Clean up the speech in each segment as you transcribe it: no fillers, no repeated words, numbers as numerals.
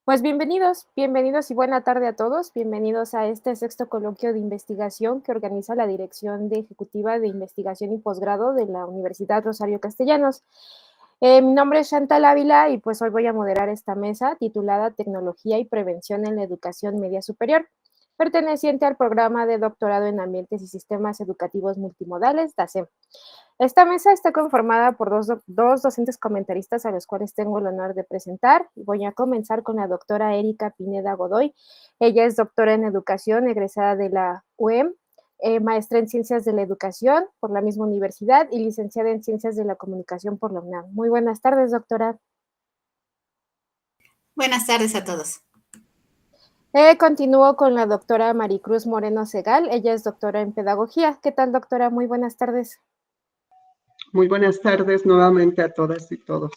Pues bienvenidos y buena tarde a todos. Bienvenidos a este sexto coloquio de investigación que organiza la Dirección de Ejecutiva de Investigación y Posgrado de la Universidad Rosario Castellanos. Mi nombre es Chantal Ávila y pues hoy voy a moderar esta mesa titulada Tecnología y Prevención en la Educación Media Superior, perteneciente al programa de doctorado en Ambientes y Sistemas Educativos Multimodales, DASEM. Esta mesa está conformada por dos docentes comentaristas a los cuales tengo el honor de presentar. Voy a comenzar con la doctora Erika Pineda Godoy. Ella es doctora en educación, egresada de la UEM, maestra en ciencias de la educación por la misma universidad y licenciada en ciencias de la comunicación por la UNAM. Muy buenas tardes, doctora. Buenas tardes a todos. Continúo con la doctora Maricruz Moreno Segal. Ella es doctora en pedagogía. ¿Qué tal, doctora? Muy buenas tardes. Muy buenas tardes nuevamente a todas y todos.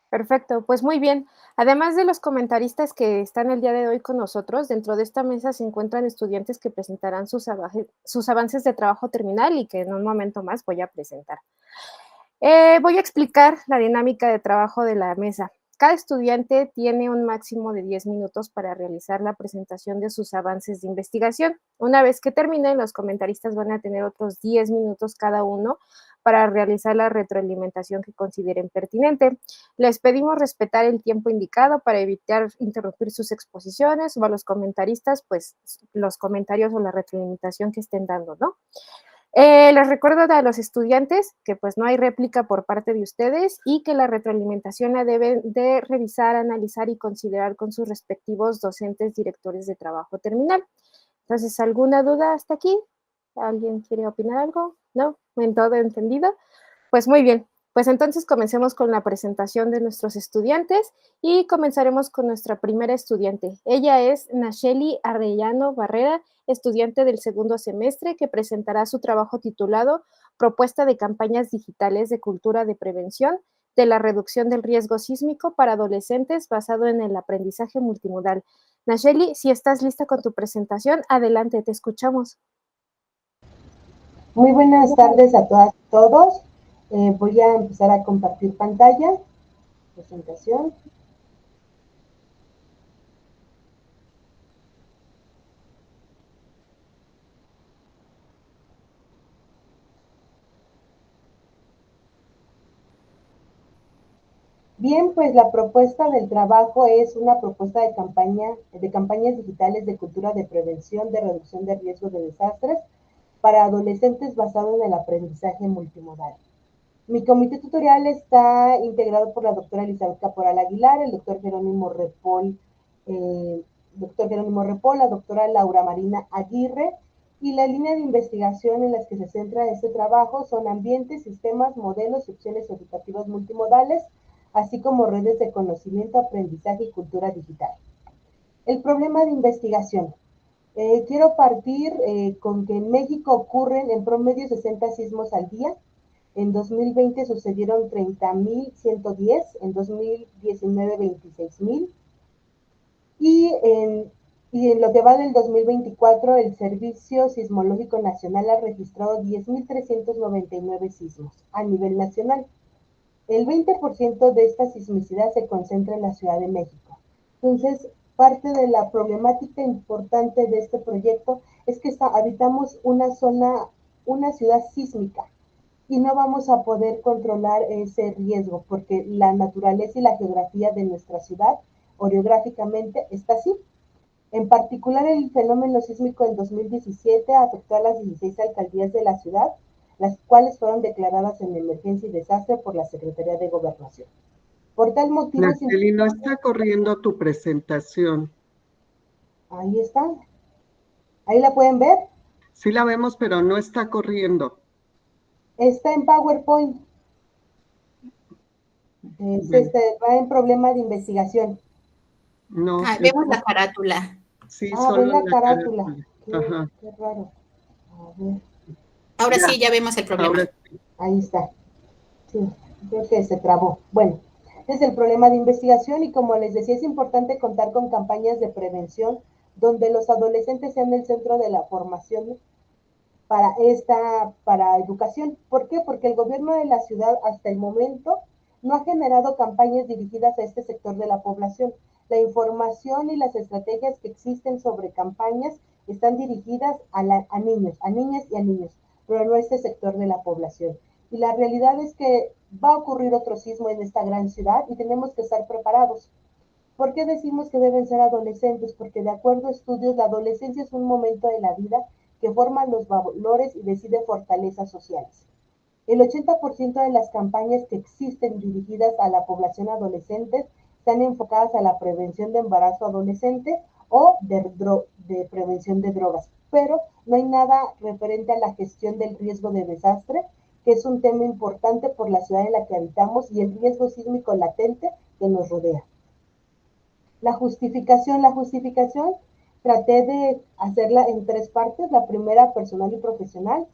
Perfecto, pues muy bien. Además de los comentaristas que están el día de hoy con nosotros, dentro de esta mesa se encuentran estudiantes que presentarán sus avances de trabajo terminal y que en un momento más voy a presentar. Voy a explicar la dinámica de trabajo de la mesa. Cada estudiante tiene un máximo de 10 minutos para realizar la presentación de sus avances de investigación. Una vez que terminen, los comentaristas van a tener otros 10 minutos cada uno para realizar la retroalimentación que consideren pertinente. Les pedimos respetar el tiempo indicado para evitar interrumpir sus exposiciones o a los comentaristas, pues los comentarios o la retroalimentación que estén dando, ¿no? Les recuerdo a los estudiantes que pues no hay réplica por parte de ustedes y que la retroalimentación la deben de revisar, analizar y considerar con sus respectivos docentes directores de trabajo terminal. Entonces, ¿alguna duda hasta aquí? ¿Alguien quiere opinar algo? ¿No? ¿En todo entendido? Pues muy bien, pues entonces comencemos con la presentación de nuestros estudiantes y comenzaremos con nuestra primera estudiante. Ella es Nacheli Arellano Barrera, estudiante del segundo semestre, que presentará su trabajo titulado Propuesta de campañas digitales de cultura de prevención de la reducción del riesgo sísmico para adolescentes basado en el aprendizaje multimodal. Nacheli, si estás lista con tu presentación, adelante, te escuchamos. Muy buenas tardes a todas y todos. Voy a empezar a compartir pantalla, presentación. Bien, pues la propuesta del trabajo es una propuesta de campañas digitales de cultura de prevención, de reducción de riesgo de desastres para adolescentes basado en el aprendizaje multimodal. Mi comité tutorial está integrado por la doctora Elizabeth Caporal Aguilar, el doctor Jerónimo Repol, la doctora Laura Marina Aguirre, y la línea de investigación en las que se centra este trabajo son ambientes, sistemas, modelos y opciones educativas multimodales, así como redes de conocimiento, aprendizaje y cultura digital. El problema de investigación. Quiero partir con que en México ocurren en promedio 60 sismos al día. En 2020 sucedieron 30.110, en 2019 26.000. Y en lo que va del 2024, el Servicio Sismológico Nacional ha registrado 10.399 sismos a nivel nacional. El 20% de esta sismicidad se concentra en la Ciudad de México. Entonces, parte de la problemática importante de este proyecto es que habitamos una ciudad sísmica y no vamos a poder controlar ese riesgo porque la naturaleza y la geografía de nuestra ciudad, orográficamente, está así. En particular, el fenómeno sísmico en 2017 afectó a las 16 alcaldías de la ciudad, las cuales fueron declaradas en emergencia y desastre por la Secretaría de Gobernación. Por tal motivo... Nacheli, no está corriendo tu presentación. Ahí está. ¿Ahí la pueden ver? Sí la vemos, pero no está corriendo. Está en PowerPoint. Va en problema de investigación. No. Vemos la carátula. Sí, solo ven la carátula. Ajá. Qué raro. A ver. Ahora sí, ya vemos el problema. Sí. Ahí está. Sí, creo que se trabó. Bueno, es el problema de investigación y como les decía, es importante contar con campañas de prevención donde los adolescentes sean el centro de la formación para educación. ¿Por qué? Porque el gobierno de la ciudad hasta el momento no ha generado campañas dirigidas a este sector de la población. La información y las estrategias que existen sobre campañas están dirigidas a niños, a niñas y a niños, pero no a este sector de la población. Y la realidad es que va a ocurrir otro sismo en esta gran ciudad y tenemos que estar preparados. ¿Por qué decimos que deben ser adolescentes? Porque de acuerdo a estudios, la adolescencia es un momento de la vida que forma los valores y decide fortalezas sociales. El 80% de las campañas que existen dirigidas a la población adolescente están enfocadas a la prevención de embarazo adolescente o de prevención de drogas, pero no hay nada referente a la gestión del riesgo de desastre, que es un tema importante por la ciudad en la que habitamos y el riesgo sísmico latente que nos rodea. La justificación traté de hacerla en 3 partes, la primera personal y profesional,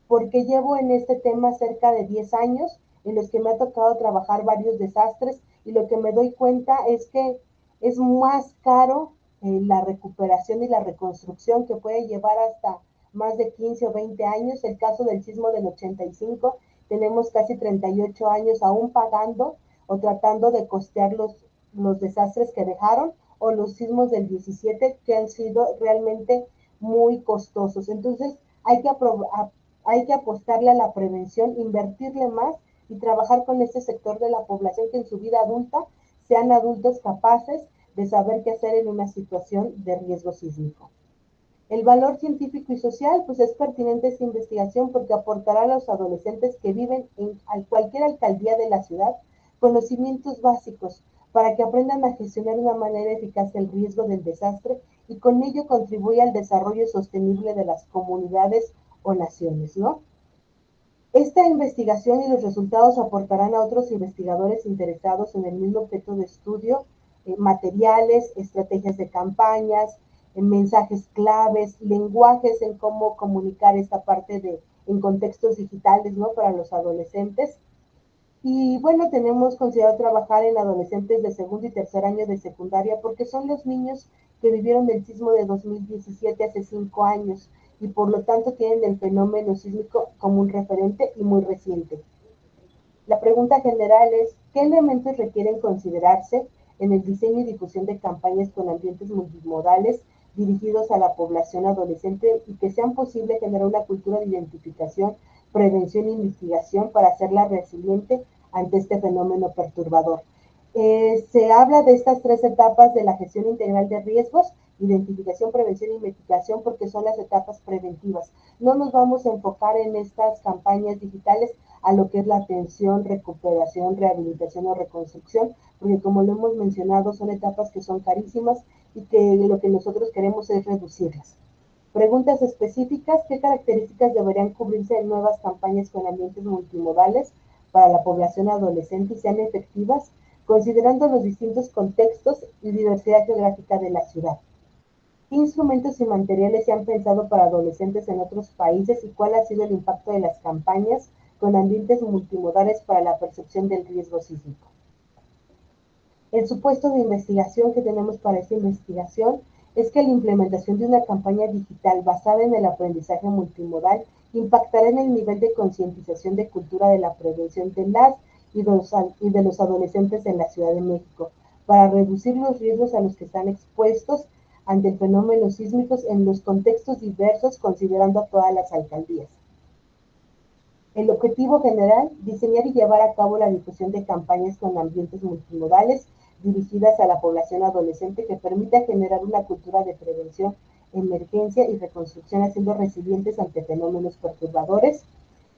porque llevo en este tema cerca de 10 años en los que me ha tocado trabajar varios desastres y lo que me doy cuenta es que es más caro la recuperación y la reconstrucción, que puede llevar hasta más de 15 o 20 años. El caso del sismo del 85, tenemos casi 38 años aún pagando o tratando de costear los desastres que dejaron, o los sismos del 17 que han sido realmente muy costosos. Entonces hay que apostarle a la prevención, invertirle más y trabajar con este sector de la población que en su vida adulta sean adultos capaces de saber qué hacer en una situación de riesgo sísmico. El valor científico y social, pues es pertinente esta investigación porque aportará a los adolescentes que viven en cualquier alcaldía de la ciudad conocimientos básicos para que aprendan a gestionar de una manera eficaz el riesgo del desastre y con ello contribuye al desarrollo sostenible de las comunidades o naciones, ¿no? Esta investigación y los resultados aportarán a otros investigadores interesados en el mismo objeto de estudio, materiales, estrategias de campañas, mensajes claves, lenguajes en cómo comunicar esta parte en contextos digitales, ¿no? Para los adolescentes. Y bueno, tenemos considerado trabajar en adolescentes de segundo y tercer año de secundaria porque son los niños que vivieron el sismo de 2017 hace 5 años y por lo tanto tienen el fenómeno sísmico como un referente y muy reciente. La pregunta general es, ¿qué elementos requieren considerarse en el diseño y difusión de campañas con ambientes multimodales dirigidos a la población adolescente y que sean posible generar una cultura de identificación, prevención e investigación para hacerla resiliente ante este fenómeno perturbador? Se habla de estas 3 etapas de la gestión integral de riesgos: identificación, prevención y mitigación, porque son las etapas preventivas. No nos vamos a enfocar en estas campañas digitales a lo que es la atención, recuperación, rehabilitación o reconstrucción, porque como lo hemos mencionado, son etapas que son carísimas y que lo que nosotros queremos es reducirlas. Preguntas específicas: ¿qué características deberían cubrirse en nuevas campañas con ambientes multimodales para la población adolescente y sean efectivas, considerando los distintos contextos y diversidad geográfica de la ciudad? ¿Qué instrumentos y materiales se han pensado para adolescentes en otros países y cuál ha sido el impacto de las campañas con ambientes multimodales para la percepción del riesgo sísmico? El supuesto de investigación que tenemos para esta investigación es que la implementación de una campaña digital basada en el aprendizaje multimodal impactará en el nivel de concientización de cultura de la prevención de las y de los adolescentes en la Ciudad de México, para reducir los riesgos a los que están expuestos ante el fenómeno sísmicos en los contextos diversos, considerando a todas las alcaldías. El objetivo general: diseñar y llevar a cabo la difusión de campañas con ambientes multimodales dirigidas a la población adolescente que permita generar una cultura de prevención, emergencia y reconstrucción, haciendo resilientes ante fenómenos perturbadores.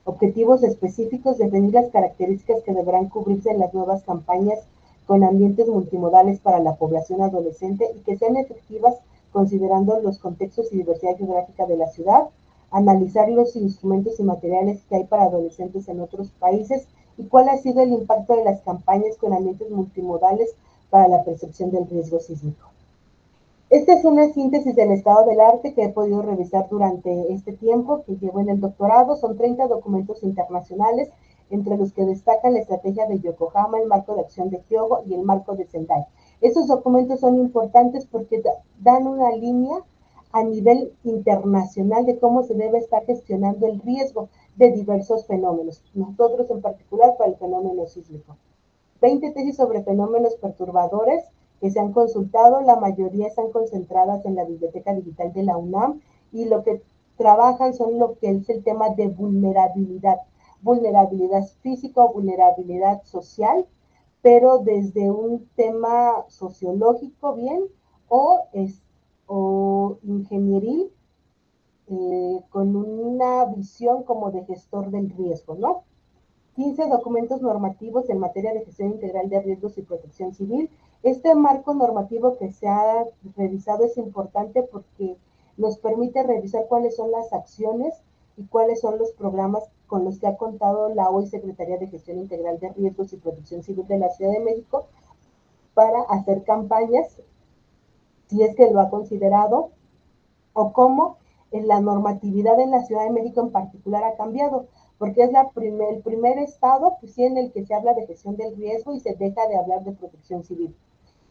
Objetivos específicos: definir las características que deberán cubrirse en las nuevas campañas con ambientes multimodales para la población adolescente y que sean efectivas considerando los contextos y diversidad geográfica de la ciudad. Analizar los instrumentos y materiales que hay para adolescentes en otros países y cuál ha sido el impacto de las campañas con ambientes multimodales para la percepción del riesgo sísmico. Esta es una síntesis del estado del arte que he podido revisar durante este tiempo que llevo en el doctorado. Son 30 documentos internacionales, entre los que destacan la estrategia de Yokohama, el marco de acción de Hyogo y el marco de Sendai. Estos documentos son importantes porque dan una línea a nivel internacional de cómo se debe estar gestionando el riesgo, de diversos fenómenos, nosotros en particular para el fenómeno sísmico. 20 tesis sobre fenómenos perturbadores que se han consultado, la mayoría están concentradas en la Biblioteca Digital de la UNAM y lo que trabajan son lo que es el tema de vulnerabilidad, vulnerabilidad física o vulnerabilidad social, pero desde un tema sociológico bien o ingenieril, con una visión como de gestor del riesgo, ¿no? 15 documentos normativos en materia de gestión integral de riesgos y protección civil. Este marco normativo que se ha revisado es importante porque nos permite revisar cuáles son las acciones y cuáles son los programas con los que ha contado la hoy Secretaría de Gestión Integral de Riesgos y Protección Civil de la Ciudad de México para hacer campañas, si es que lo ha considerado, o cómo la normatividad en la Ciudad de México en particular ha cambiado, porque es el primer estado pues, sí, en el que se habla de gestión del riesgo y se deja de hablar de protección civil.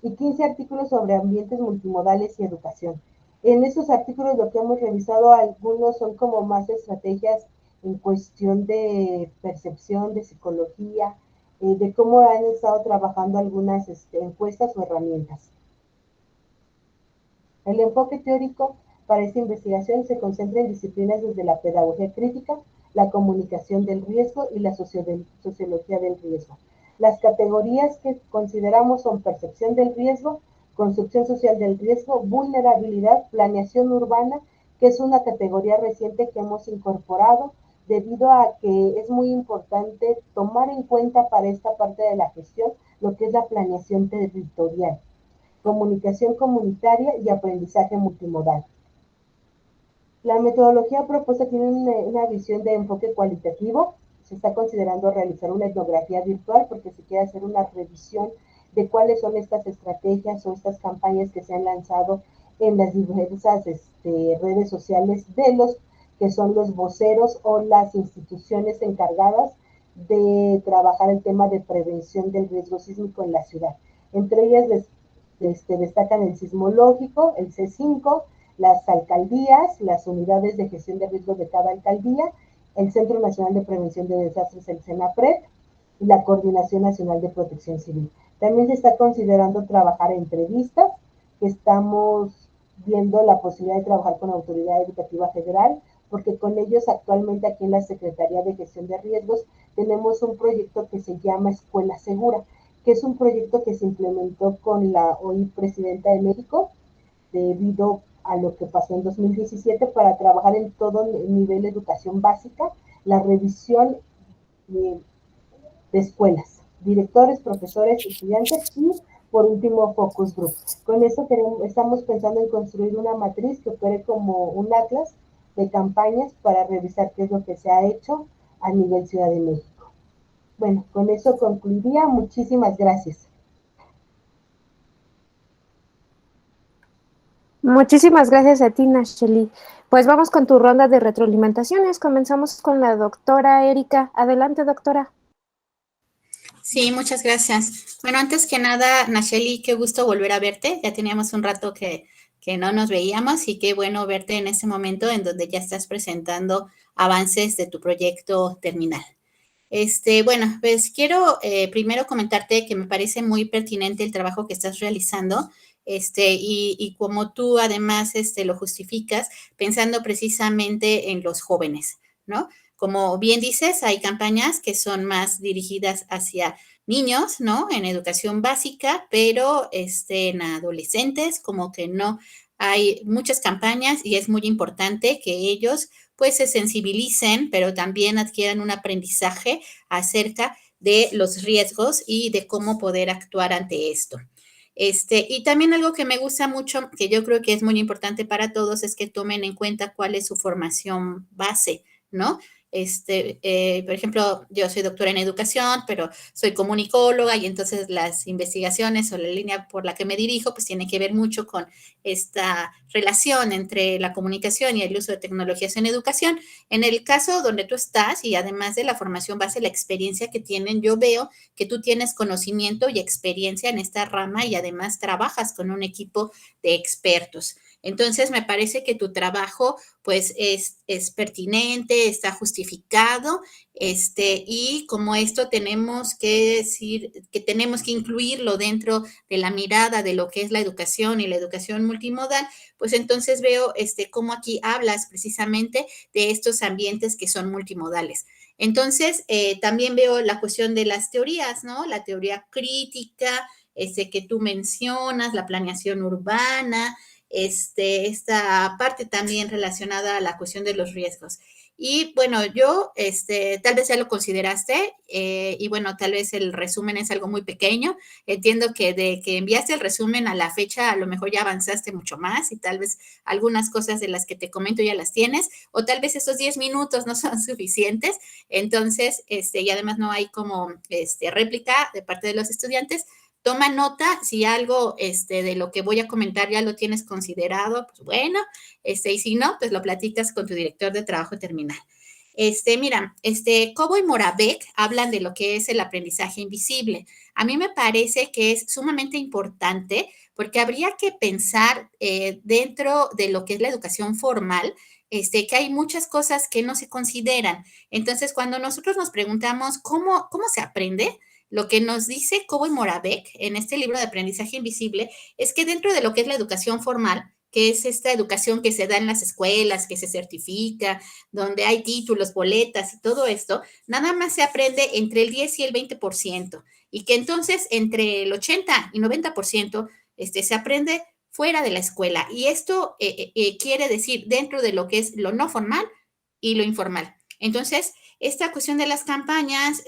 Y 15 artículos sobre ambientes multimodales y educación. En esos artículos lo que hemos revisado, algunos son como más estrategias en cuestión de percepción, de psicología, de cómo han estado trabajando algunas encuestas o herramientas. El enfoque teórico para esta investigación se concentra en disciplinas desde la pedagogía crítica, la comunicación del riesgo y la sociología del riesgo. Las categorías que consideramos son percepción del riesgo, construcción social del riesgo, vulnerabilidad, planeación urbana, que es una categoría reciente que hemos incorporado debido a que es muy importante tomar en cuenta para esta parte de la gestión lo que es la planeación territorial, comunicación comunitaria y aprendizaje multimodal. La metodología propuesta tiene una visión de enfoque cualitativo. Se está considerando realizar una etnografía virtual porque se quiere hacer una revisión de cuáles son estas estrategias o estas campañas que se han lanzado en las diversas redes sociales de los que son los voceros o las instituciones encargadas de trabajar el tema de prevención del riesgo sísmico en la ciudad. Entre ellas destacan el sismológico, el C5, las alcaldías, las unidades de gestión de riesgos de cada alcaldía, el Centro Nacional de Prevención de Desastres, el CENAPRED, y la Coordinación Nacional de Protección Civil. También se está considerando trabajar entrevistas, que estamos viendo la posibilidad de trabajar con la Autoridad Educativa Federal, porque con ellos actualmente aquí en la Secretaría de Gestión de Riesgos tenemos un proyecto que se llama Escuela Segura, que es un proyecto que se implementó con la hoy Presidenta de México, debido a lo que pasó en 2017 para trabajar en todo el nivel de educación básica, la revisión de escuelas, directores, profesores, estudiantes y por último focus group. Con eso estamos pensando en construir una matriz que opere como un atlas de campañas para revisar qué es lo que se ha hecho a nivel Ciudad de México. Bueno, con eso concluiría. Muchísimas gracias. Muchísimas gracias a ti, Nacheli. Pues vamos con tu ronda de retroalimentaciones. Comenzamos con la doctora Erika. Adelante, doctora. Sí, muchas gracias. Bueno, antes que nada, Nacheli, qué gusto volver a verte. Ya teníamos un rato que no nos veíamos y qué bueno verte en este momento en donde ya estás presentando avances de tu proyecto terminal. Bueno, pues quiero primero comentarte que me parece muy pertinente el trabajo que estás realizando, y como tú además lo justificas pensando precisamente en los jóvenes, ¿no? Como bien dices, hay campañas que son más dirigidas hacia niños, ¿no? En educación básica, pero en adolescentes como que no. Hay muchas campañas y es muy importante que ellos pues se sensibilicen, pero también adquieran un aprendizaje acerca de los riesgos y de cómo poder actuar ante esto. Y también algo que me gusta mucho, que yo creo que es muy importante para todos, es que tomen en cuenta cuál es su formación base, ¿no? Por ejemplo, yo soy doctora en educación, pero soy comunicóloga y entonces las investigaciones o la línea por la que me dirijo, pues tiene que ver mucho con esta relación entre la comunicación y el uso de tecnologías en educación. En el caso donde tú estás y además de la formación base, la experiencia que tienen, yo veo que tú tienes conocimiento y experiencia en esta rama y además trabajas con un equipo de expertos. Entonces, me parece que tu trabajo, pues, es pertinente, está justificado, y como esto tenemos que decir, que tenemos que incluirlo dentro de la mirada de lo que es la educación y la educación multimodal, pues entonces veo, cómo aquí hablas precisamente de estos ambientes que son multimodales. Entonces, también veo la cuestión de las teorías, ¿no? La teoría crítica, que tú mencionas, la planeación urbana, esta parte también relacionada a la cuestión de los riesgos. Y bueno, yo, tal vez ya lo consideraste, y bueno, tal vez el resumen es algo muy pequeño. Entiendo que de que enviaste el resumen a la fecha, a lo mejor ya avanzaste mucho más y tal vez algunas cosas de las que te comento ya las tienes, o tal vez esos 10 minutos no son suficientes. Entonces, y además no hay como réplica de parte de los estudiantes. Toma nota, si algo de lo que voy a comentar ya lo tienes considerado, pues bueno, y si no, pues lo platicas con tu director de trabajo terminal. Mira, Cobo y Moravec hablan de lo que es el aprendizaje invisible. A mí me parece que es sumamente importante porque habría que pensar dentro de lo que es la educación formal, que hay muchas cosas que no se consideran. Entonces, cuando nosotros nos preguntamos cómo se aprende, lo que nos dice Cobo y Moravec en este libro de aprendizaje invisible es que dentro de lo que es la educación formal, que es esta educación que se da en las escuelas, que se certifica, donde hay títulos, boletas y todo esto, nada más se aprende entre el 10 y el 20%, y que entonces entre el 80 y 90% se aprende fuera de la escuela. Y esto quiere decir dentro de lo que es lo no formal y lo informal. Entonces, esta cuestión de las campañas,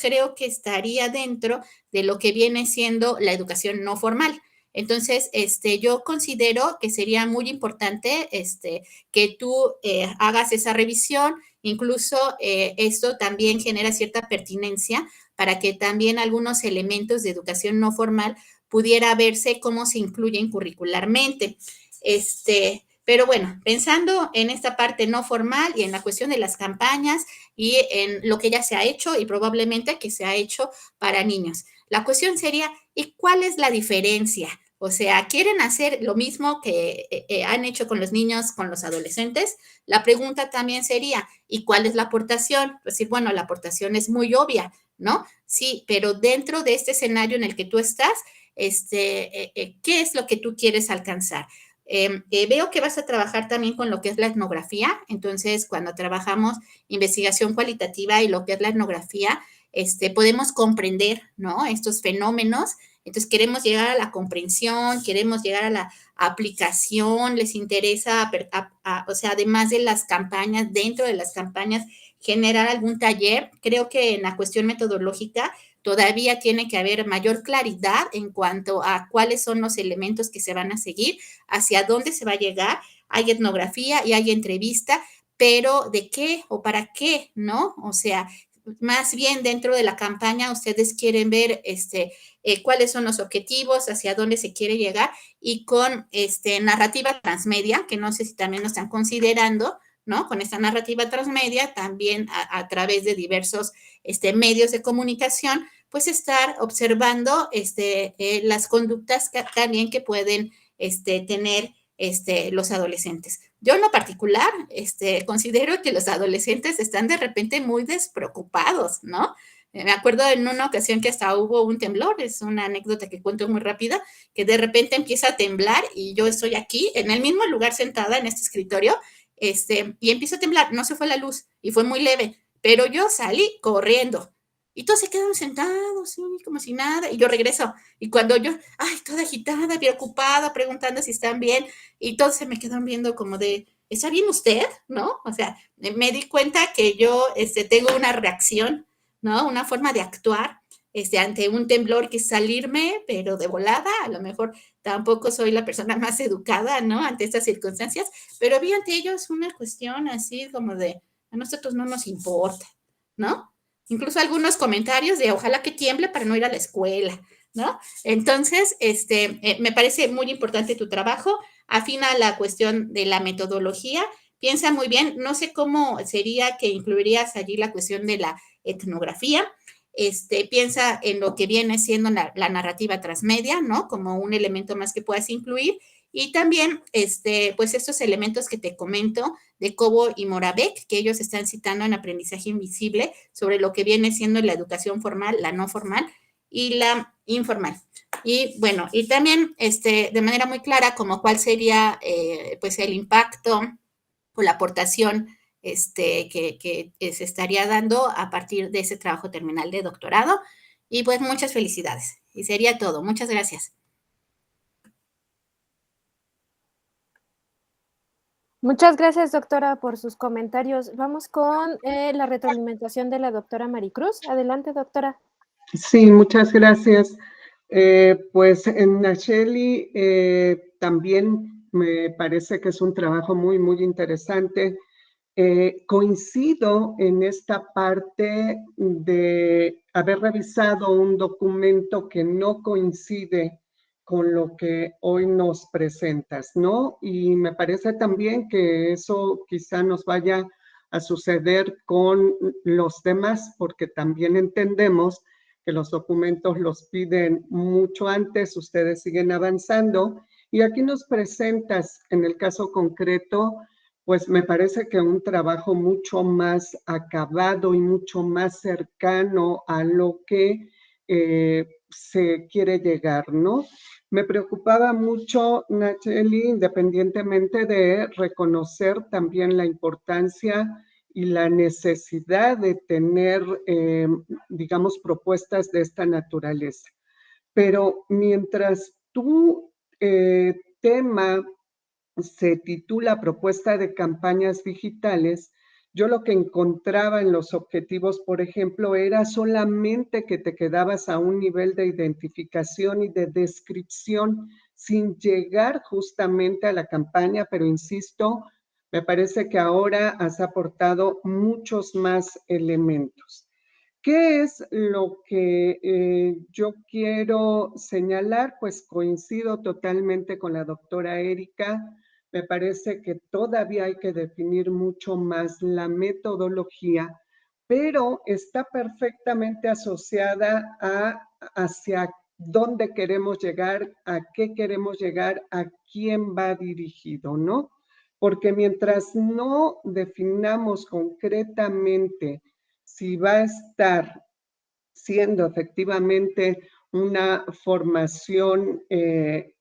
creo que estaría dentro de lo que viene siendo la educación no formal. Entonces, yo considero que sería muy importante que tú hagas esa revisión. Incluso esto también genera cierta pertinencia para que también algunos elementos de educación no formal pudiera verse cómo se incluyen curricularmente. Pero bueno, pensando en esta parte no formal y en la cuestión de las campañas y en lo que ya se ha hecho y probablemente que se ha hecho para niños. La cuestión sería, ¿y cuál es la diferencia? O sea, ¿quieren hacer lo mismo que han hecho con los niños, con los adolescentes? La pregunta también sería, ¿y cuál es la aportación? Pues decir, bueno, la aportación es muy obvia, ¿no? Sí, pero dentro de este escenario en el que tú estás, ¿qué es lo que tú quieres alcanzar? Veo que vas a trabajar también con lo que es la etnografía. Entonces, cuando trabajamos investigación cualitativa y lo que es la etnografía, podemos comprender, ¿no? Estos fenómenos. Entonces, queremos llegar a la comprensión, queremos llegar a la aplicación, les interesa, o sea, además de las campañas, dentro de las campañas, generar algún taller. Creo que en la cuestión metodológica todavía tiene que haber mayor claridad en cuanto a cuáles son los elementos que se van a seguir, hacia dónde se va a llegar. Hay etnografía y hay entrevista, pero ¿de qué o para qué? ¿No? O sea, más bien dentro de la campaña ustedes quieren ver cuáles son los objetivos, hacia dónde se quiere llegar, y con narrativa transmedia, que no sé si también lo están considerando, ¿no? Con esta narrativa transmedia, también a través de diversos medios de comunicación, pues estar observando las conductas también que pueden tener los adolescentes. Yo en lo particular considero que los adolescentes están de repente muy despreocupados, ¿no? Me acuerdo en una ocasión que hasta hubo un temblor, es una anécdota que cuento muy rápida, que de repente empieza a temblar y yo estoy aquí en el mismo lugar sentada en este escritorio, y empieza a temblar, no se fue la luz y fue muy leve, pero yo salí corriendo y todos se quedaron sentados, ¿sí? Como si nada, y yo regreso. Y cuando yo, ay, toda agitada, preocupada, preguntando si están bien, y todos se me quedan viendo como de, ¿está bien usted? ¿No? O sea, me di cuenta que yo tengo una reacción, ¿no? Una forma de actuar ante un temblor, que es salirme, pero de volada. A lo mejor tampoco soy la persona más educada, ¿no? Ante estas circunstancias, pero vi ante ellos una cuestión así como de, a nosotros no nos importa, ¿no? Incluso algunos comentarios de ojalá que tiemble para no ir a la escuela, ¿no? Entonces, me parece muy importante tu trabajo, afina la cuestión de la metodología, piensa muy bien, no sé cómo sería que incluirías allí la cuestión de la etnografía, piensa en lo que viene siendo la narrativa transmedia, ¿no? Como un elemento más que puedas incluir, Y también, pues estos elementos que te comento de Cobo y Moravec, que ellos están citando en Aprendizaje Invisible sobre lo que viene siendo la educación formal, la no formal y la informal. Y bueno, y también de manera muy clara como cuál sería pues el impacto o la aportación que se estaría dando a partir de ese trabajo terminal de doctorado. Y pues muchas felicidades. Y sería todo. Muchas gracias. Muchas gracias, doctora, por sus comentarios. Vamos con la retroalimentación de la doctora Maricruz. Adelante, doctora. Sí, muchas gracias. Pues en Nacheli también me parece que es un trabajo muy, muy interesante. Coincido en esta parte de haber revisado un documento que no coincide con lo que hoy nos presentas, ¿no? Y me parece también que eso quizá nos vaya a suceder con los demás, porque también entendemos que los documentos los piden mucho antes, ustedes siguen avanzando, y aquí nos presentas, en el caso concreto, pues me parece que un trabajo mucho más acabado y mucho más cercano a lo que se quiere llegar, ¿no? Me preocupaba mucho, Nacheli, independientemente de reconocer también la importancia y la necesidad de tener, digamos, propuestas de esta naturaleza. Pero mientras tu tema se titula Propuesta de campañas digitales, yo lo que encontraba en los objetivos, por ejemplo, era solamente que te quedabas a un nivel de identificación y de descripción sin llegar justamente a la campaña, pero insisto, me parece que ahora has aportado muchos más elementos. ¿Qué es lo que yo quiero señalar? Pues coincido totalmente con la doctora Erika. Me parece que todavía hay que definir mucho más la metodología, pero está perfectamente asociada hacia dónde queremos llegar, a qué queremos llegar, a quién va dirigido, ¿no? Porque mientras no definamos concretamente si va a estar siendo efectivamente una formación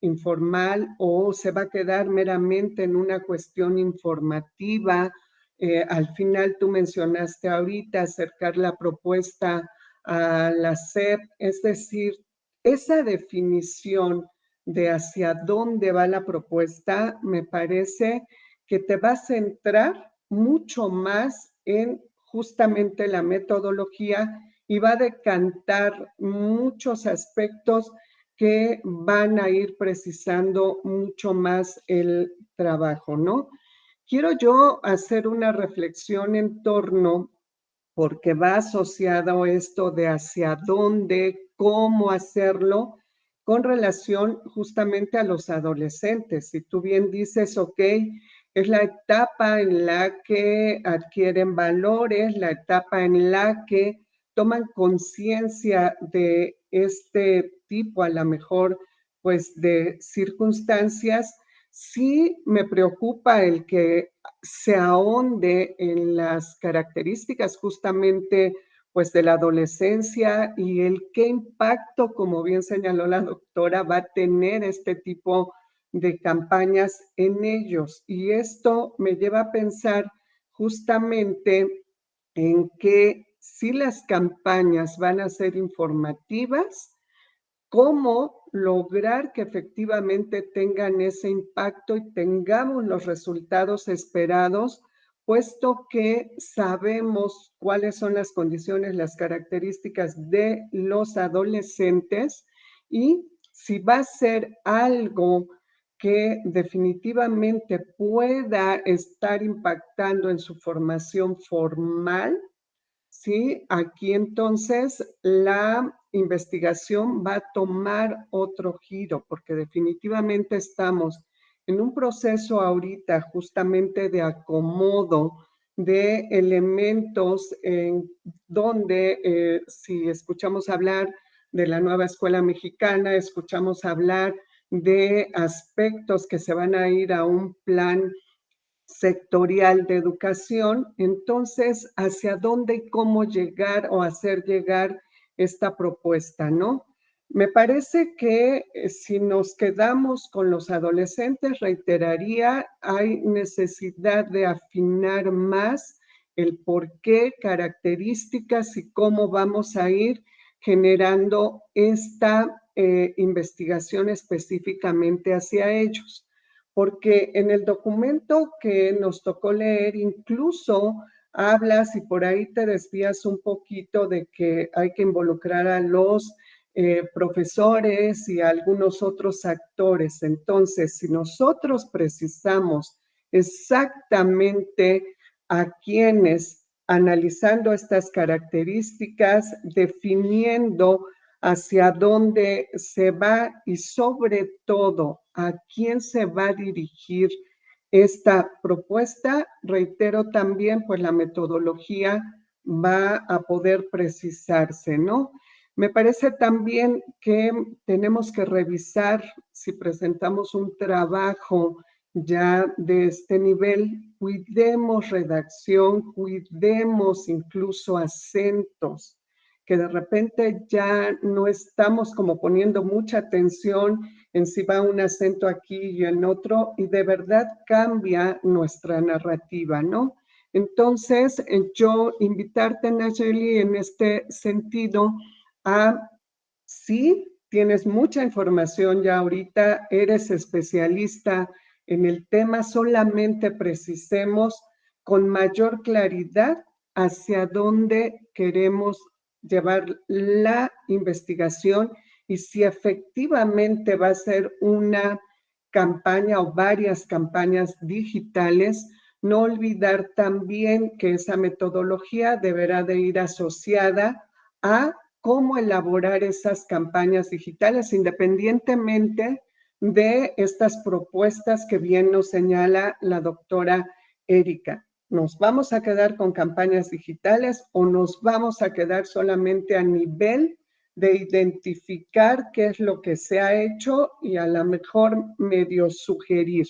informal o se va a quedar meramente en una cuestión informativa. Al final tú mencionaste ahorita acercar la propuesta a la SEP, es decir, esa definición de hacia dónde va la propuesta me parece que te va a centrar mucho más en justamente la metodología y va a decantar muchos aspectos que van a ir precisando mucho más el trabajo, ¿no? Quiero yo hacer una reflexión en torno, porque va asociado esto de hacia dónde, cómo hacerlo, con relación justamente a los adolescentes. Si tú bien dices, ok, es la etapa en la que adquieren valores, la etapa en la que toman conciencia de este tipo, a lo mejor, pues de circunstancias. Sí me preocupa el que se ahonde en las características justamente pues de la adolescencia y el qué impacto, como bien señaló la doctora, va a tener este tipo de campañas en ellos. Y esto me lleva a pensar justamente en que si las campañas van a ser informativas, cómo lograr que efectivamente tengan ese impacto y tengamos los resultados esperados, puesto que sabemos cuáles son las condiciones, las características de los adolescentes y si va a ser algo que definitivamente pueda estar impactando en su formación formal. Sí, aquí entonces la investigación va a tomar otro giro, porque definitivamente estamos en un proceso ahorita justamente de acomodo de elementos en donde si escuchamos hablar de la nueva escuela mexicana, escuchamos hablar de aspectos que se van a ir a un plan sectorial de educación. Entonces, ¿hacia dónde y cómo llegar o hacer llegar esta propuesta, no? Me parece que si nos quedamos con los adolescentes, reiteraría, hay necesidad de afinar más el por qué, características y cómo vamos a ir generando esta investigación específicamente hacia ellos. Porque en el documento que nos tocó leer, incluso hablas y por ahí te desvías un poquito de que hay que involucrar a los profesores y a algunos otros actores. Entonces, si nosotros precisamos exactamente a quienes, analizando estas características, definiendo hacia dónde se va y sobre todo a quién se va a dirigir esta propuesta, reitero también, pues la metodología va a poder precisarse, ¿no? Me parece también que tenemos que revisar si presentamos un trabajo ya de este nivel, cuidemos redacción, cuidemos incluso acentos, que de repente ya no estamos como poniendo mucha atención en si va un acento aquí y en otro, y de verdad cambia nuestra narrativa, ¿no? Entonces, yo invitarte, Nayeli, en este sentido, sí, tienes mucha información ya ahorita, eres especialista en el tema, solamente precisemos con mayor claridad hacia dónde queremos llevar la investigación y si efectivamente va a ser una campaña o varias campañas digitales. No olvidar también que esa metodología deberá de ir asociada a cómo elaborar esas campañas digitales, independientemente de estas propuestas que bien nos señala la doctora Erika. ¿Nos vamos a quedar con campañas digitales o nos vamos a quedar solamente a nivel de identificar qué es lo que se ha hecho y a lo mejor medio sugerir?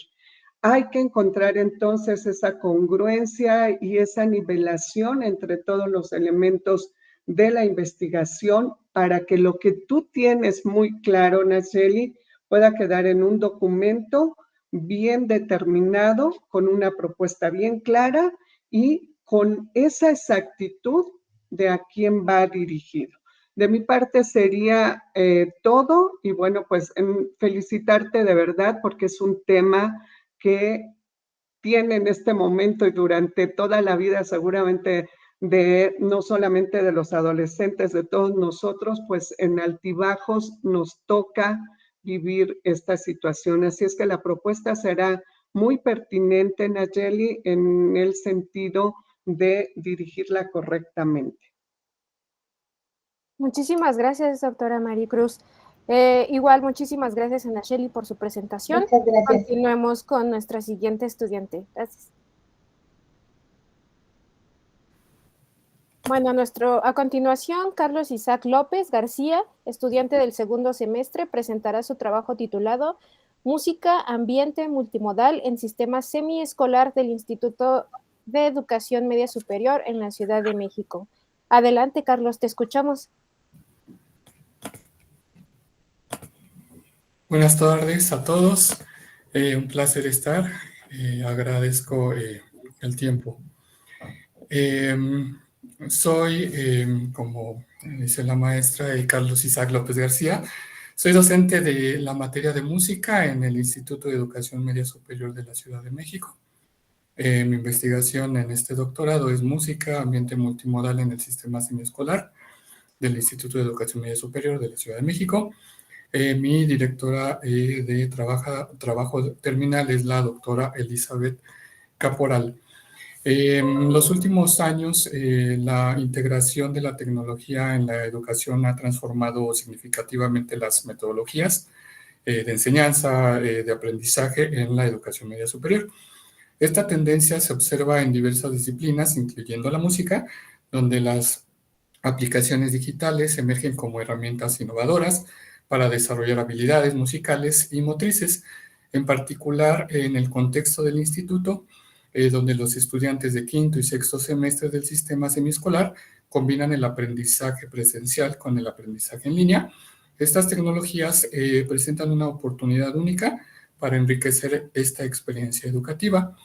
Hay que encontrar entonces esa congruencia y esa nivelación entre todos los elementos de la investigación para que lo que tú tienes muy claro, Nayeli, pueda quedar en un documento bien determinado, con una propuesta bien clara y con esa exactitud de a quién va dirigido. De mi parte sería todo y bueno, pues felicitarte de verdad porque es un tema que tiene en este momento y durante toda la vida seguramente de no solamente de los adolescentes, de todos nosotros, pues en altibajos nos toca vivir esta situación. Así es que la propuesta será muy pertinente, Nayeli, en el sentido de dirigirla correctamente. Muchísimas gracias, doctora Maricruz. Igual, muchísimas gracias a Nayeli por su presentación. Muchas gracias. Continuemos con nuestra siguiente estudiante. Gracias. Bueno, a continuación, Carlos Isaac López García, estudiante del segundo semestre, presentará su trabajo titulado Música, Ambiente Multimodal en Sistema Semiescolar del Instituto de Educación Media Superior en la Ciudad de México. Adelante, Carlos, te escuchamos. Buenas tardes a todos. Un placer estar. Agradezco el tiempo. Soy, como dice la maestra, Carlos Isaac López García. Soy docente de la materia de música en el Instituto de Educación Media Superior de la Ciudad de México. Mi investigación en este doctorado es música, ambiente multimodal en el sistema semiescolar del Instituto de Educación Media Superior de la Ciudad de México. Mi directora de trabajo terminal es la doctora Elizabeth Caporal. En los últimos años, la integración de la tecnología en la educación ha transformado significativamente las metodologías de enseñanza, de aprendizaje en la educación media superior. Esta tendencia se observa en diversas disciplinas, incluyendo la música, donde las aplicaciones digitales emergen como herramientas innovadoras para desarrollar habilidades musicales y motrices, en particular en el contexto del instituto, donde los estudiantes de quinto y sexto semestre del sistema semiescolar combinan el aprendizaje presencial con el aprendizaje en línea. Estas tecnologías presentan una oportunidad única para enriquecer esta experiencia educativa.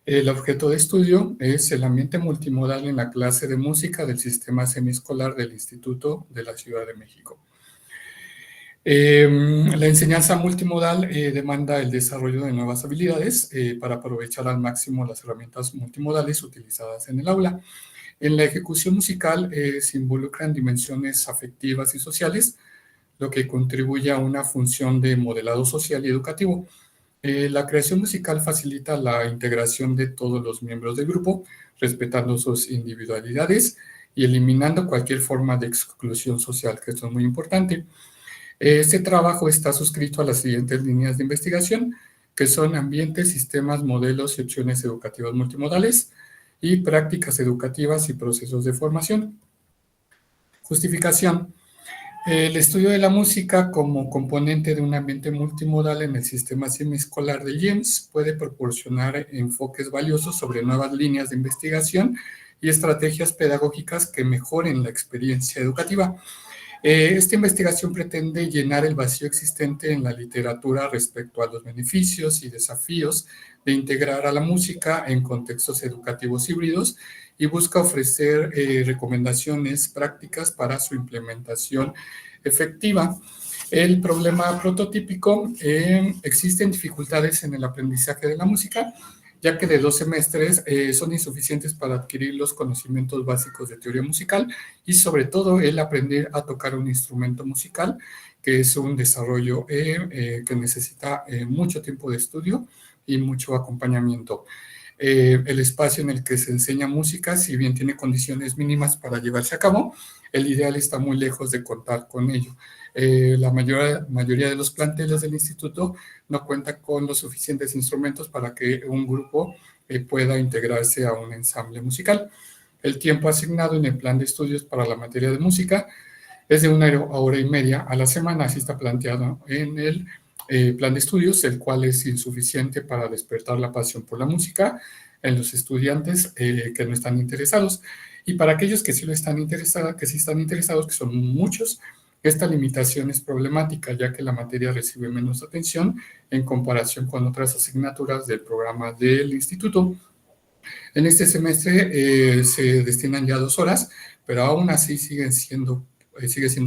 El objeto de estudio es el ambiente multimodal en la clase de música del sistema semiescolar del Instituto de la Ciudad de México. La enseñanza multimodal demanda el desarrollo de nuevas habilidades para aprovechar al máximo las herramientas multimodales utilizadas en el aula. En la ejecución musical se involucran dimensiones afectivas y sociales, lo que contribuye a una función de modelado social y educativo. La creación musical facilita la integración de todos los miembros del grupo, respetando sus individualidades y eliminando cualquier forma de exclusión social, que esto es muy importante. Este trabajo está suscrito a las siguientes líneas de investigación, que son ambientes, sistemas, modelos y opciones educativas multimodales, y prácticas educativas y procesos de formación. Justificación. El estudio de la música como componente de un ambiente multimodal en el sistema semiescolar del IEMS puede proporcionar enfoques valiosos sobre nuevas líneas de investigación y estrategias pedagógicas que mejoren la experiencia educativa. Esta investigación pretende llenar el vacío existente en la literatura respecto a los beneficios y desafíos de integrar a la música en contextos educativos híbridos y busca ofrecer recomendaciones prácticas para su implementación efectiva. El problema prototípico: existen dificultades en el aprendizaje de la música, ya que de 2 semestres son insuficientes para adquirir los conocimientos básicos de teoría musical y sobre todo el aprender a tocar un instrumento musical, que es un desarrollo que necesita mucho tiempo de estudio y mucho acompañamiento. El espacio en el que se enseña música, si bien tiene condiciones mínimas para llevarse a cabo, el ideal está muy lejos de contar con ello. La mayoría de los planteles del instituto no cuenta con los suficientes instrumentos para que un grupo pueda integrarse a un ensamble musical. El tiempo asignado en el plan de estudios para la materia de música es de 1 hora y media a la semana, así está planteado en el plan de estudios, el cual es insuficiente para despertar la pasión por la música en los estudiantes que no están interesados. Y para aquellos que sí están interesados, que son muchos, esta limitación es problemática, ya que la materia recibe menos atención en comparación con otras asignaturas del programa del instituto. En este semestre se destinan ya 2 horas, pero aún así sigue siendo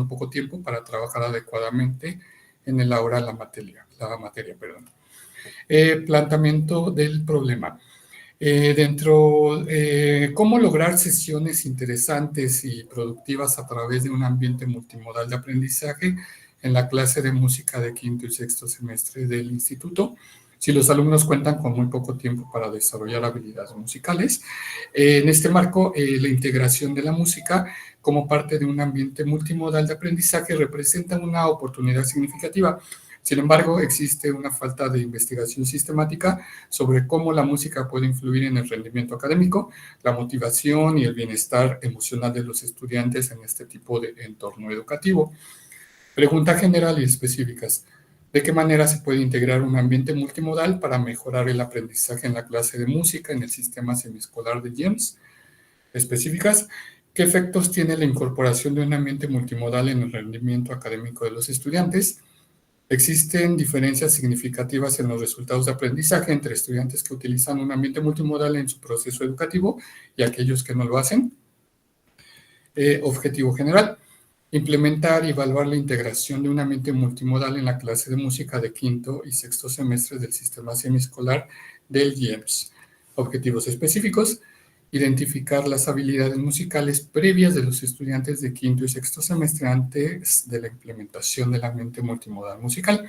poco tiempo para trabajar adecuadamente en el aula la materia. Planteamiento del problema. ¿Cómo lograr sesiones interesantes y productivas a través de un ambiente multimodal de aprendizaje en la clase de música de quinto y sexto semestre del instituto, si los alumnos cuentan con muy poco tiempo para desarrollar habilidades musicales? En este marco, la integración de la música como parte de un ambiente multimodal de aprendizaje representa una oportunidad significativa. Sin embargo, existe una falta de investigación sistemática sobre cómo la música puede influir en el rendimiento académico, la motivación y el bienestar emocional de los estudiantes en este tipo de entorno educativo. Preguntas generales y específicas. ¿De qué manera se puede integrar un ambiente multimodal para mejorar el aprendizaje en la clase de música en el sistema semiescolar de IEMS? Específicas. ¿Qué efectos tiene la incorporación de un ambiente multimodal en el rendimiento académico de los estudiantes? ¿Existen diferencias significativas en los resultados de aprendizaje entre estudiantes que utilizan un ambiente multimodal en su proceso educativo y aquellos que no lo hacen? Objetivo general. Implementar y evaluar la integración de un ambiente multimodal en la clase de música de quinto y sexto semestres del sistema semiescolar del IEMS. Objetivos específicos. Identificar las habilidades musicales previas de los estudiantes de quinto y sexto semestre antes de la implementación del ambiente multimodal musical.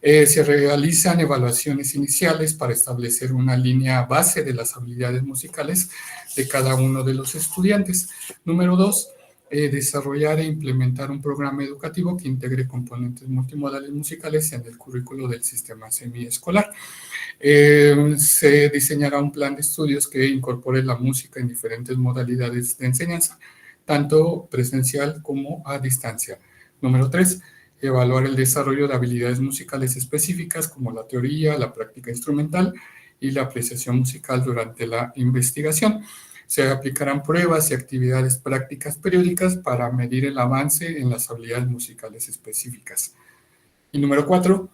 Se realizan evaluaciones iniciales para establecer una línea base de las habilidades musicales de cada uno de los estudiantes. Número 2. Desarrollar e implementar un programa educativo que integre componentes multimodales musicales en el currículo del sistema semiescolar. Se diseñará un plan de estudios que incorpore la música en diferentes modalidades de enseñanza, tanto presencial como a distancia. Número 3. evaluar el desarrollo de habilidades musicales específicas como la teoría, la práctica instrumental y la apreciación musical durante la investigación. Se aplicarán pruebas y actividades prácticas periódicas para medir el avance en las habilidades musicales específicas. Y número 4,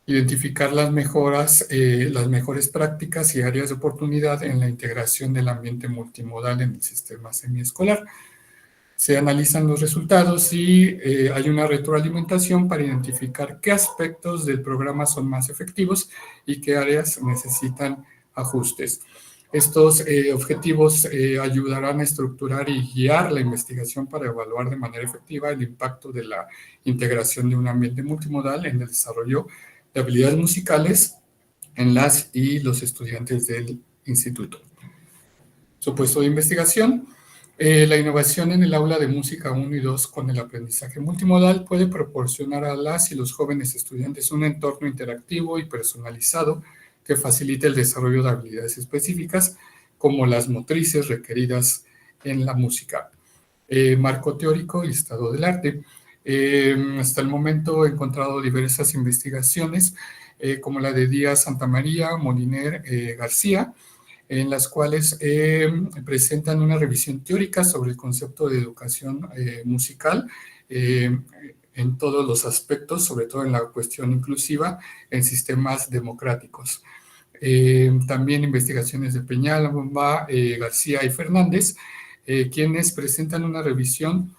identificar las mejores prácticas y áreas de oportunidad en la integración del ambiente multimodal en el sistema semiescolar. Se analizan los resultados y hay una retroalimentación para identificar qué aspectos del programa son más efectivos y qué áreas necesitan ajustes. Estos objetivos ayudarán a estructurar y guiar la investigación para evaluar de manera efectiva el impacto de la integración de un ambiente multimodal en el desarrollo de habilidades musicales en las y los estudiantes del instituto. Supuesto de investigación. La innovación en el aula de música 1 y 2 con el aprendizaje multimodal puede proporcionar a las y los jóvenes estudiantes un entorno interactivo y personalizado que facilite el desarrollo de habilidades específicas como las motrices requeridas en la música. Marco teórico y estado del arte. Hasta el momento he encontrado diversas investigaciones como la de Díaz Santamaría, Moliner, García, en las cuales presentan una revisión teórica sobre el concepto de educación musical en todos los aspectos, sobre todo en la cuestión inclusiva en sistemas democráticos. También investigaciones de Peñalba, García y Fernández, quienes presentan una revisión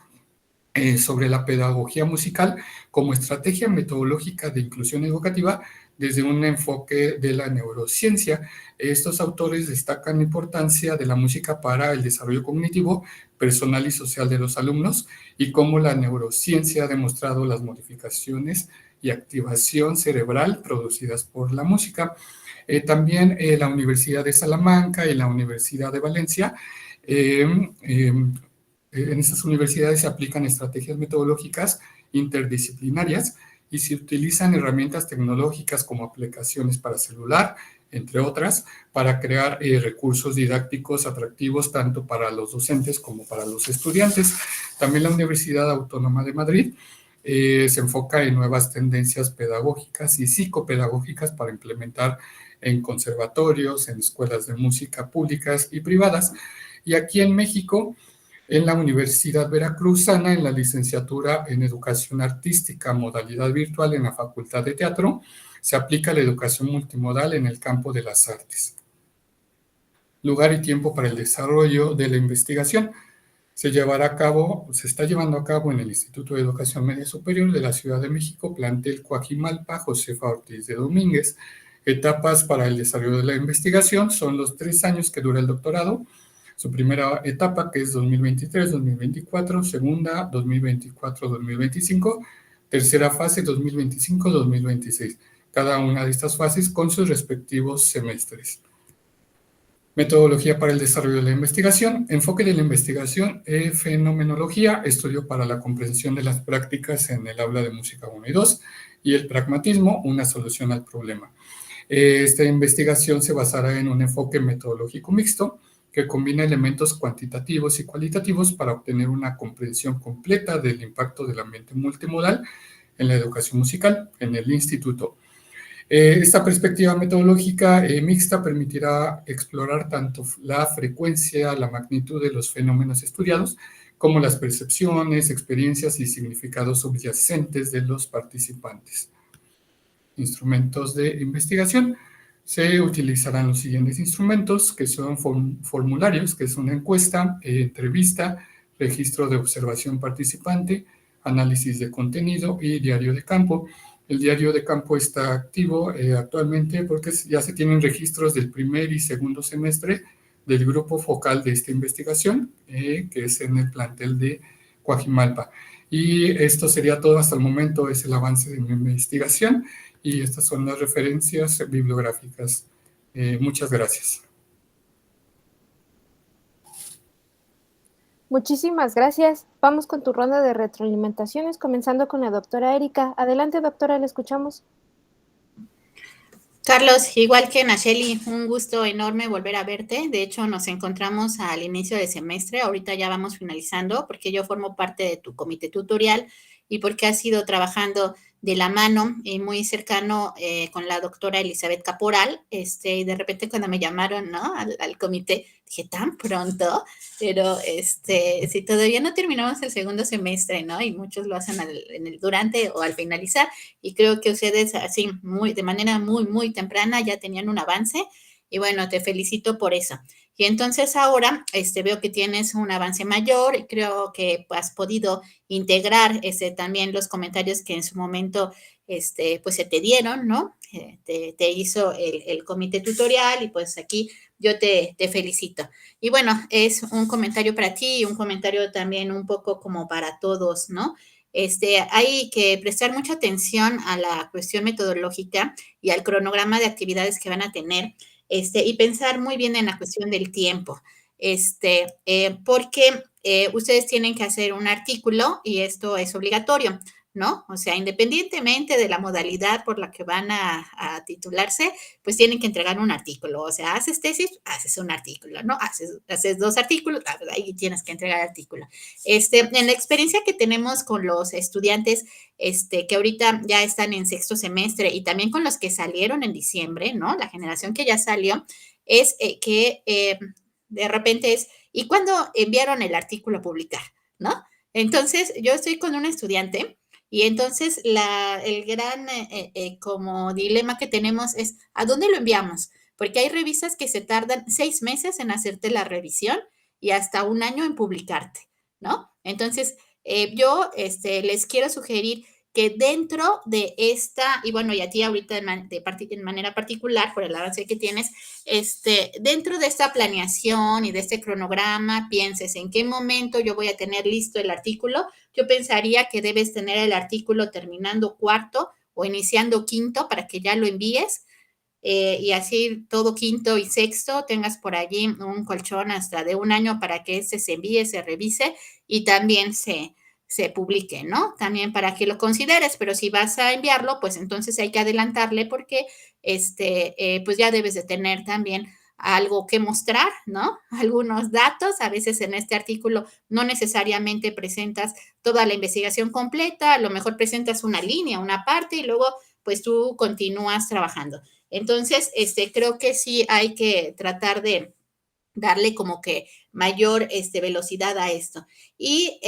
sobre la pedagogía musical como estrategia metodológica de inclusión educativa desde un enfoque de la neurociencia. Estos autores destacan la importancia de la música para el desarrollo cognitivo, personal y social de los alumnos y cómo la neurociencia ha demostrado las modificaciones y activación cerebral producidas por la música. También la Universidad de Salamanca y la Universidad de Valencia en estas universidades se aplican estrategias metodológicas interdisciplinarias y se utilizan herramientas tecnológicas como aplicaciones para celular, entre otras, para crear recursos didácticos atractivos tanto para los docentes como para los estudiantes. También la Universidad Autónoma de Madrid se enfoca en nuevas tendencias pedagógicas y psicopedagógicas para implementar en conservatorios, en escuelas de música públicas y privadas. Y aquí en México, en la Universidad Veracruzana, en la licenciatura en Educación Artística, modalidad virtual en la Facultad de Teatro, se aplica la educación multimodal en el campo de las artes. Lugar y tiempo para el desarrollo de la investigación. Se está llevando a cabo en el Instituto de Educación Media Superior de la Ciudad de México, plantel Coajimalpa, Josefa Ortiz de Domínguez. Etapas para el desarrollo de la investigación son los 3 años que dura el doctorado. Su primera etapa, que es 2023-2024, segunda, 2024-2025, tercera fase, 2025-2026. Cada una de estas fases con sus respectivos semestres. Metodología para el desarrollo de la investigación. Enfoque de la investigación, fenomenología, estudio para la comprensión de las prácticas en el aula de música 1 y 2, y el pragmatismo, una solución al problema. Esta investigación se basará en un enfoque metodológico mixto, que combina elementos cuantitativos y cualitativos para obtener una comprensión completa del impacto del ambiente multimodal en la educación musical en el instituto. Esta perspectiva metodológica mixta permitirá explorar tanto la frecuencia, la magnitud de los fenómenos estudiados, como las percepciones, experiencias y significados subyacentes de los participantes. Instrumentos de investigación. Se utilizarán los siguientes instrumentos, que son formularios, que es una encuesta, entrevista, registro de observación participante, análisis de contenido y diario de campo. El diario de campo está activo actualmente porque ya se tienen registros del primer y segundo semestre del grupo focal de esta investigación, que es en el plantel de Coajimalpa. Y esto sería todo hasta el momento, es el avance de mi investigación. Y estas son las referencias bibliográficas. Muchas gracias. Muchísimas gracias. Vamos con tu ronda de retroalimentaciones, comenzando con la doctora Erika. Adelante, doctora, la escuchamos. Carlos, igual que Nacheli, un gusto enorme volver a verte. De hecho, nos encontramos al inicio del semestre. Ahorita ya vamos finalizando porque yo formo parte de tu comité tutorial y porque has ido trabajando de la mano y muy cercano con la doctora Elizabeth Caporal, y de repente cuando me llamaron, ¿no? al comité, dije, ¿tan pronto? Pero si todavía no terminamos el segundo semestre, ¿no? Y muchos lo hacen durante o al finalizar, y creo que ustedes así, de manera muy, muy temprana ya tenían un avance, y bueno, te felicito por eso. Y entonces ahora veo que tienes un avance mayor y creo que has podido integrar también los comentarios que en su momento pues se te dieron, ¿no? Te hizo el comité tutorial y pues aquí yo te felicito. Y bueno, es un comentario para ti y un comentario también un poco como para todos, ¿no? Hay que prestar mucha atención a la cuestión metodológica y al cronograma de actividades que van a tener, y pensar muy bien en la cuestión del tiempo, porque ustedes tienen que hacer un artículo y esto es obligatorio, ¿no? O sea, independientemente de la modalidad por la que van a titularse, pues tienen que entregar un artículo. O sea, haces tesis, haces un artículo, ¿no? Haces 2 artículos, ahí tienes que entregar artículo. En la experiencia que tenemos con los estudiantes, que ahorita ya están en sexto semestre y también con los que salieron en diciembre, ¿no? La generación que ya salió, es que de repente ¿y cuándo enviaron el artículo a publicar? ¿No? Entonces, yo estoy con un estudiante y entonces el gran como dilema que tenemos es, ¿a dónde lo enviamos? Porque hay revistas que se tardan 6 meses en hacerte la revisión y hasta 1 año en publicarte, ¿no? Entonces, yo les quiero sugerir que dentro de esta, y bueno, y a ti ahorita en manera particular, por el avance que tienes, dentro de esta planeación y de este cronograma, pienses en qué momento yo voy a tener listo el artículo. Yo pensaría que debes tener el artículo terminando 4º o iniciando 5º para que ya lo envíes. Y así todo 5º y 6º tengas por allí un colchón hasta de 1 año para que se envíe, se revise y también se publique, ¿no? También para que lo consideres, pero si vas a enviarlo, pues entonces hay que adelantarle porque pues ya debes de tener también algo que mostrar, ¿no? Algunos datos, a veces en este artículo no necesariamente presentas toda la investigación completa, a lo mejor presentas una línea, una parte y luego pues tú continúas trabajando. Entonces, creo que sí hay que tratar de darle como que mayor velocidad a esto. Y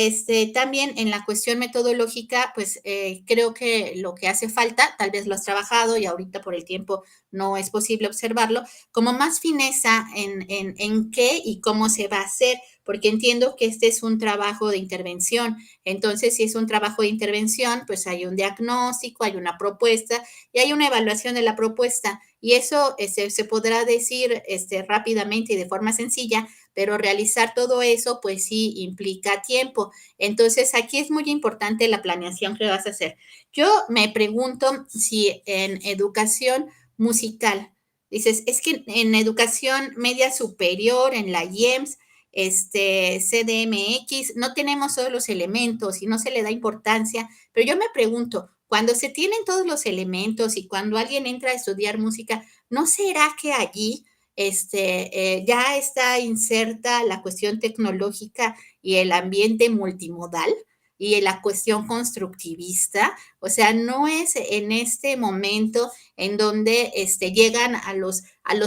también en la cuestión metodológica, pues creo que lo que hace falta, tal vez lo has trabajado y ahorita por el tiempo no es posible observarlo, como más fineza en qué y cómo se va a hacer, porque entiendo que este es un trabajo de intervención. Entonces, si es un trabajo de intervención, pues hay un diagnóstico, hay una propuesta y hay una evaluación de la propuesta. Y eso se podrá decir rápidamente y de forma sencilla, pero realizar todo eso, pues sí implica tiempo. Entonces, aquí es muy importante la planeación que vas a hacer. Yo me pregunto si en educación musical, dices, es que en educación media superior, en la IEMS, CDMX, no tenemos todos los elementos y no se le da importancia, pero yo me pregunto, cuando se tienen todos los elementos y cuando alguien entra a estudiar música, ¿no será que allí ya está inserta la cuestión tecnológica y el ambiente multimodal y la cuestión constructivista? O sea, no es en este momento en donde llegan a los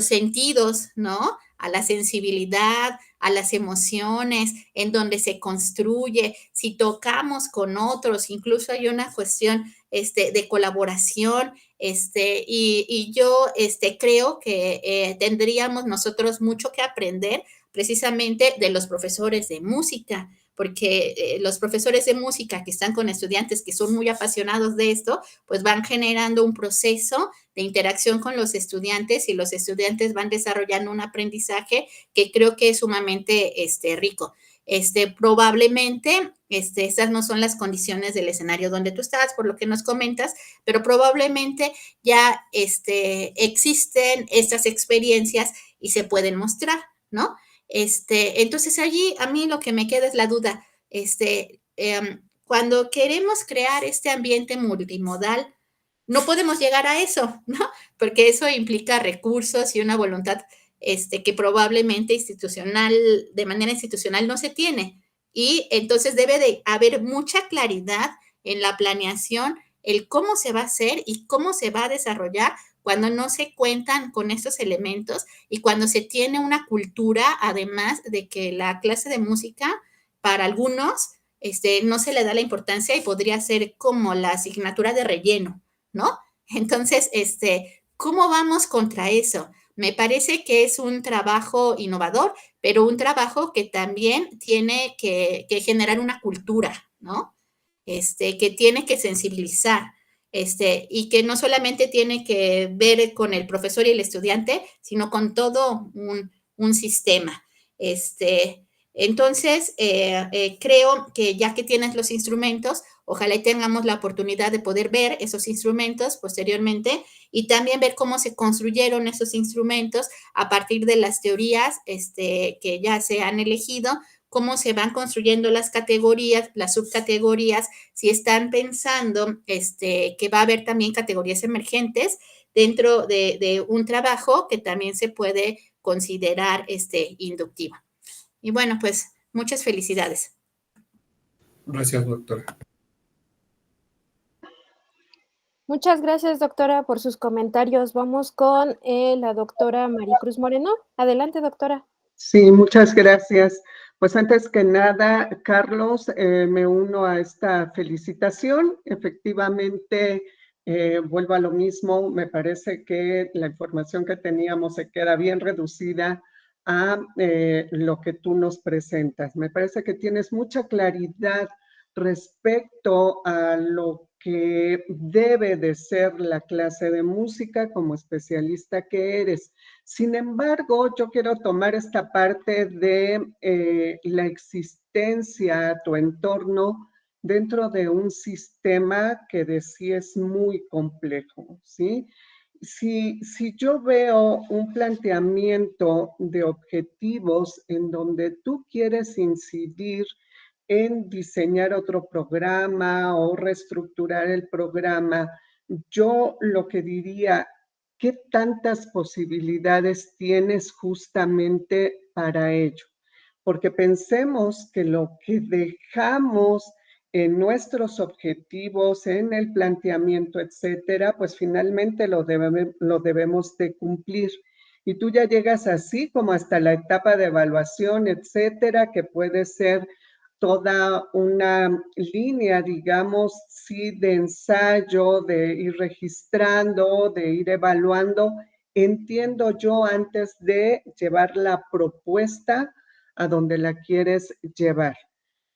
sentidos, ¿no? A la sensibilidad, a las emociones, en donde se construye, si tocamos con otros, incluso hay una cuestión de colaboración, y yo creo que tendríamos nosotros mucho que aprender precisamente de los profesores de música, porque los profesores de música que están con estudiantes que son muy apasionados de esto, pues van generando un proceso de interacción con los estudiantes y los estudiantes van desarrollando un aprendizaje que creo que es sumamente rico. Probablemente, estas no son las condiciones del escenario donde tú estás, por lo que nos comentas, pero probablemente ya existen estas experiencias y se pueden mostrar, ¿no? Entonces allí a mí lo que me queda es la duda, cuando queremos crear este ambiente multimodal, no podemos llegar a eso, ¿no? Porque eso implica recursos y una voluntad que probablemente de manera institucional no se tiene. Y entonces debe de haber mucha claridad en la planeación el cómo se va a hacer y cómo se va a desarrollar cuando no se cuentan con estos elementos y cuando se tiene una cultura, además de que la clase de música para algunos no se le da la importancia y podría ser como la asignatura de relleno, ¿no? Entonces, ¿cómo vamos contra eso? Me parece que es un trabajo innovador, pero un trabajo que también tiene que generar una cultura, ¿no? Que tiene que sensibilizar, y que no solamente tiene que ver con el profesor y el estudiante, sino con todo un sistema. Entonces, creo que ya que tienes los instrumentos, ojalá y tengamos la oportunidad de poder ver esos instrumentos posteriormente y también ver cómo se construyeron esos instrumentos a partir de las teorías que ya se han elegido, cómo se van construyendo las categorías, las subcategorías, si están pensando que va a haber también categorías emergentes dentro de un trabajo que también se puede considerar inductivo. Y bueno, pues muchas felicidades. Gracias, doctora. Muchas gracias, doctora, por sus comentarios. Vamos con la doctora Maricruz Moreno. Adelante, doctora. Sí, muchas gracias. Pues antes que nada, Carlos, me uno a esta felicitación. Efectivamente, vuelvo a lo mismo, me parece que la información que teníamos se queda bien reducida a lo que tú nos presentas. Me parece que tienes mucha claridad respecto a lo que debe de ser la clase de música como especialista que eres. Sin embargo, yo quiero tomar esta parte de la existencia, tu entorno, dentro de un sistema que de sí es muy complejo, ¿sí? Si yo veo un planteamiento de objetivos en donde tú quieres incidir en diseñar otro programa o reestructurar el programa, yo lo que diría, ¿qué tantas posibilidades tienes justamente para ello? Porque pensemos que lo que dejamos en nuestros objetivos, en el planteamiento, etcétera, pues finalmente lo debemos de cumplir. Y tú ya llegas así como hasta la etapa de evaluación, etcétera, que puede ser toda una línea, digamos, sí, de ensayo, de ir registrando, de ir evaluando, entiendo yo, antes de llevar la propuesta a donde la quieres llevar.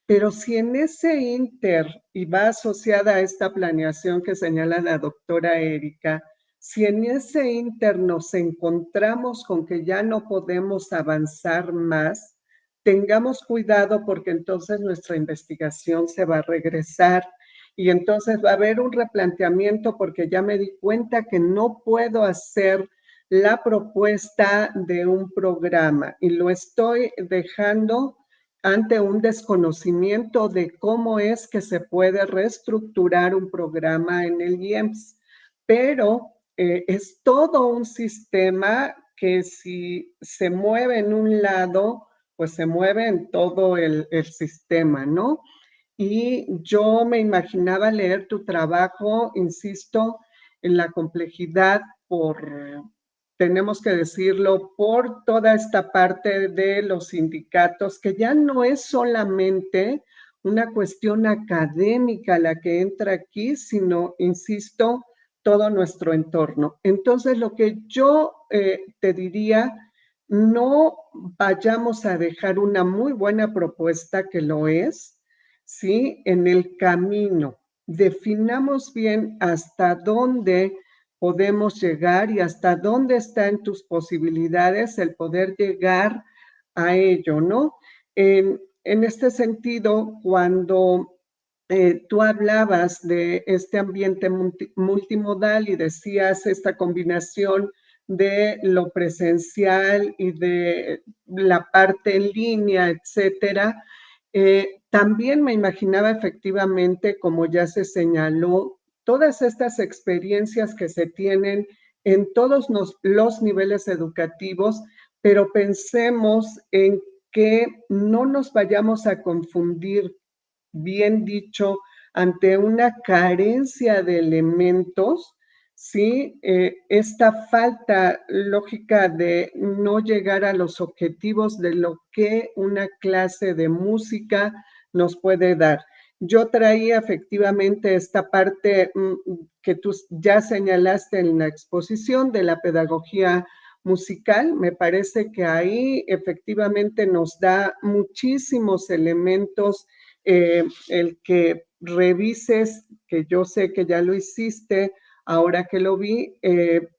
Pero si en ese inter, y va asociada a esta planeación que señala la doctora Erika, si en ese inter nos encontramos con que ya no podemos avanzar más, tengamos cuidado porque entonces nuestra investigación se va a regresar y entonces va a haber un replanteamiento porque ya me di cuenta que no puedo hacer la propuesta de un programa y lo estoy dejando ante un desconocimiento de cómo es que se puede reestructurar un programa en el IEMS. Pero es todo un sistema que si se mueve en un lado, pues se mueve en todo el sistema, ¿no? Y yo me imaginaba leer tu trabajo, insisto, en la complejidad tenemos que decirlo, por toda esta parte de los sindicatos, que ya no es solamente una cuestión académica la que entra aquí, sino, insisto, todo nuestro entorno. Entonces, lo que yo te diría, no vayamos a dejar una muy buena propuesta que lo es, ¿sí? En el camino. Definamos bien hasta dónde podemos llegar y hasta dónde están tus posibilidades el poder llegar a ello, ¿no? En este sentido, cuando tú hablabas de este ambiente multimodal y decías esta combinación de lo presencial y de la parte en línea, etcétera, también me imaginaba efectivamente, como ya se señaló, todas estas experiencias que se tienen en todos los niveles educativos, pero pensemos en que no nos vayamos a confundir, bien dicho, ante una carencia de elementos, ¿sí? Esta falta lógica de no llegar a los objetivos de lo que una clase de música nos puede dar. Yo traía efectivamente esta parte que tú ya señalaste en la exposición de la pedagogía musical. Me parece que ahí efectivamente nos da muchísimos elementos el que revises, que yo sé que ya lo hiciste ahora que lo vi,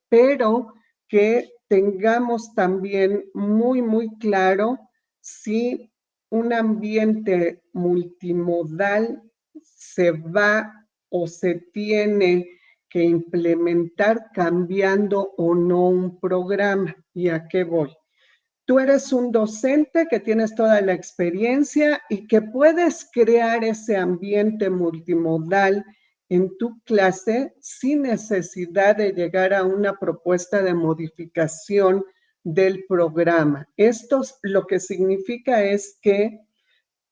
pero que tengamos también muy, muy claro si un ambiente multimodal se va o se tiene que implementar cambiando o no un programa. ¿Y a qué voy? Tú eres un docente que tienes toda la experiencia y que puedes crear ese ambiente multimodal en tu clase sin necesidad de llegar a una propuesta de modificación del programa. Esto lo que significa es que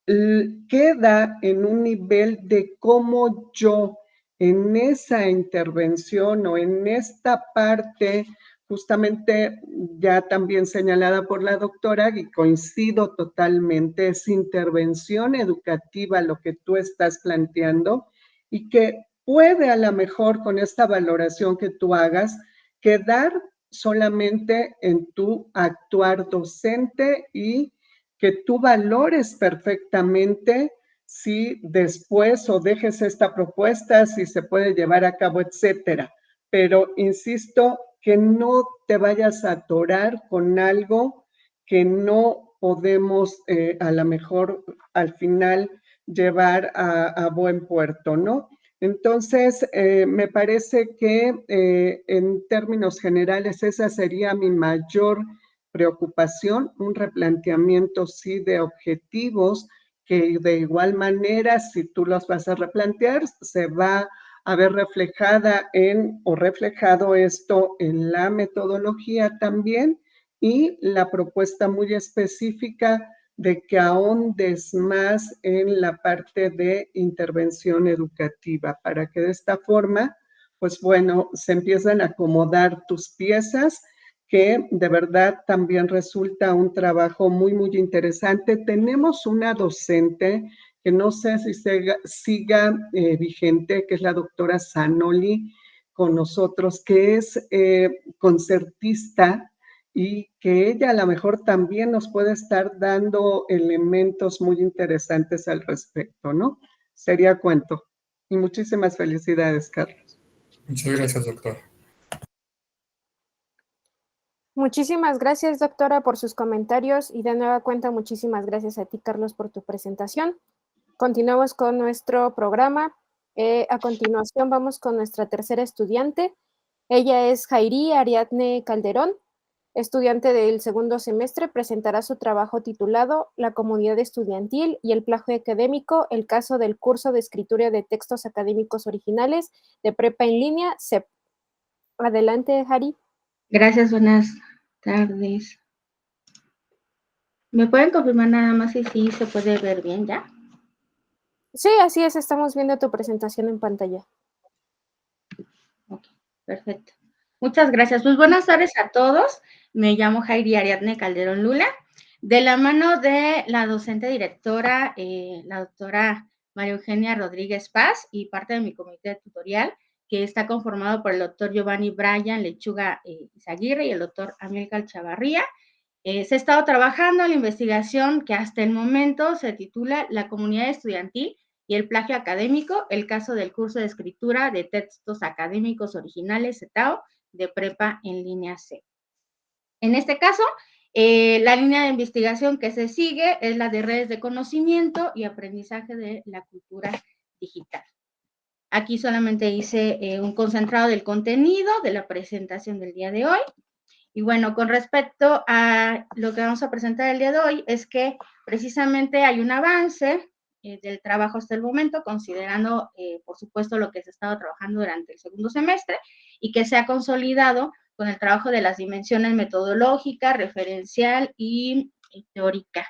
queda en un nivel de cómo yo en esa intervención o en esta parte, justamente ya también señalada por la doctora, y coincido totalmente, es intervención educativa lo que tú estás planteando y que puede a lo mejor con esta valoración que tú hagas quedar solamente en tu actuar docente y que tú valores perfectamente si después o dejes esta propuesta, si se puede llevar a cabo, etcétera. Pero insisto, que no te vayas a atorar con algo que no podemos a lo mejor al final llevar a buen puerto, ¿no? Entonces, me parece que en términos generales esa sería mi mayor preocupación, un replanteamiento sí de objetivos que de igual manera, si tú los vas a replantear, se va a ver reflejada en o reflejado esto en la metodología también y la propuesta muy específica de que ahondes más en la parte de intervención educativa para que de esta forma, pues bueno, se empiezan a acomodar tus piezas que de verdad también resulta un trabajo muy, muy interesante. Tenemos una docente que no sé si siga vigente, que es la doctora Zanoli con nosotros, que es concertista y que ella a lo mejor también nos puede estar dando elementos muy interesantes al respecto, ¿no? Sería cuento. Y muchísimas felicidades, Carlos. Muchas gracias, doctor. Muchísimas gracias, doctora, por sus comentarios y de nueva cuenta muchísimas gracias a ti, Carlos, por tu presentación. Continuamos con nuestro programa. A continuación vamos con nuestra tercera estudiante. Ella es Jairi Ariadne Calderón, estudiante del segundo semestre. Presentará su trabajo titulado La comunidad estudiantil y el plagio académico, el caso del curso de escritura de textos académicos originales de prepa en línea, CEP. Adelante, Jairi. Gracias, buenas tardes. ¿Me pueden confirmar nada más si sí se puede ver bien ya? Sí, así es, estamos viendo tu presentación en pantalla. Ok, perfecto. Muchas gracias. Pues buenas tardes a todos. Me llamo Jairi Ariadne Calderón Lula. De la mano de la docente directora, la doctora María Eugenia Rodríguez Paz y parte de mi comité tutorial, que está conformado por el doctor Giovanni Bryan Lechuga Izaguirre y el doctor Amílcar Chavarría. Se ha estado trabajando en la investigación que hasta el momento se titula La comunidad estudiantil y el plagio académico, el caso del curso de escritura de textos académicos originales CETAO de prepa en línea C. En este caso, la línea de investigación que se sigue es la de redes de conocimiento y aprendizaje de la cultura digital. Aquí solamente hice un concentrado del contenido de la presentación del día de hoy. Y bueno, con respecto a lo que vamos a presentar el día de hoy, es que precisamente hay un avance del trabajo hasta el momento, considerando, por supuesto, lo que se ha estado trabajando durante el segundo semestre y que se ha consolidado con el trabajo de las dimensiones metodológica, referencial y teórica.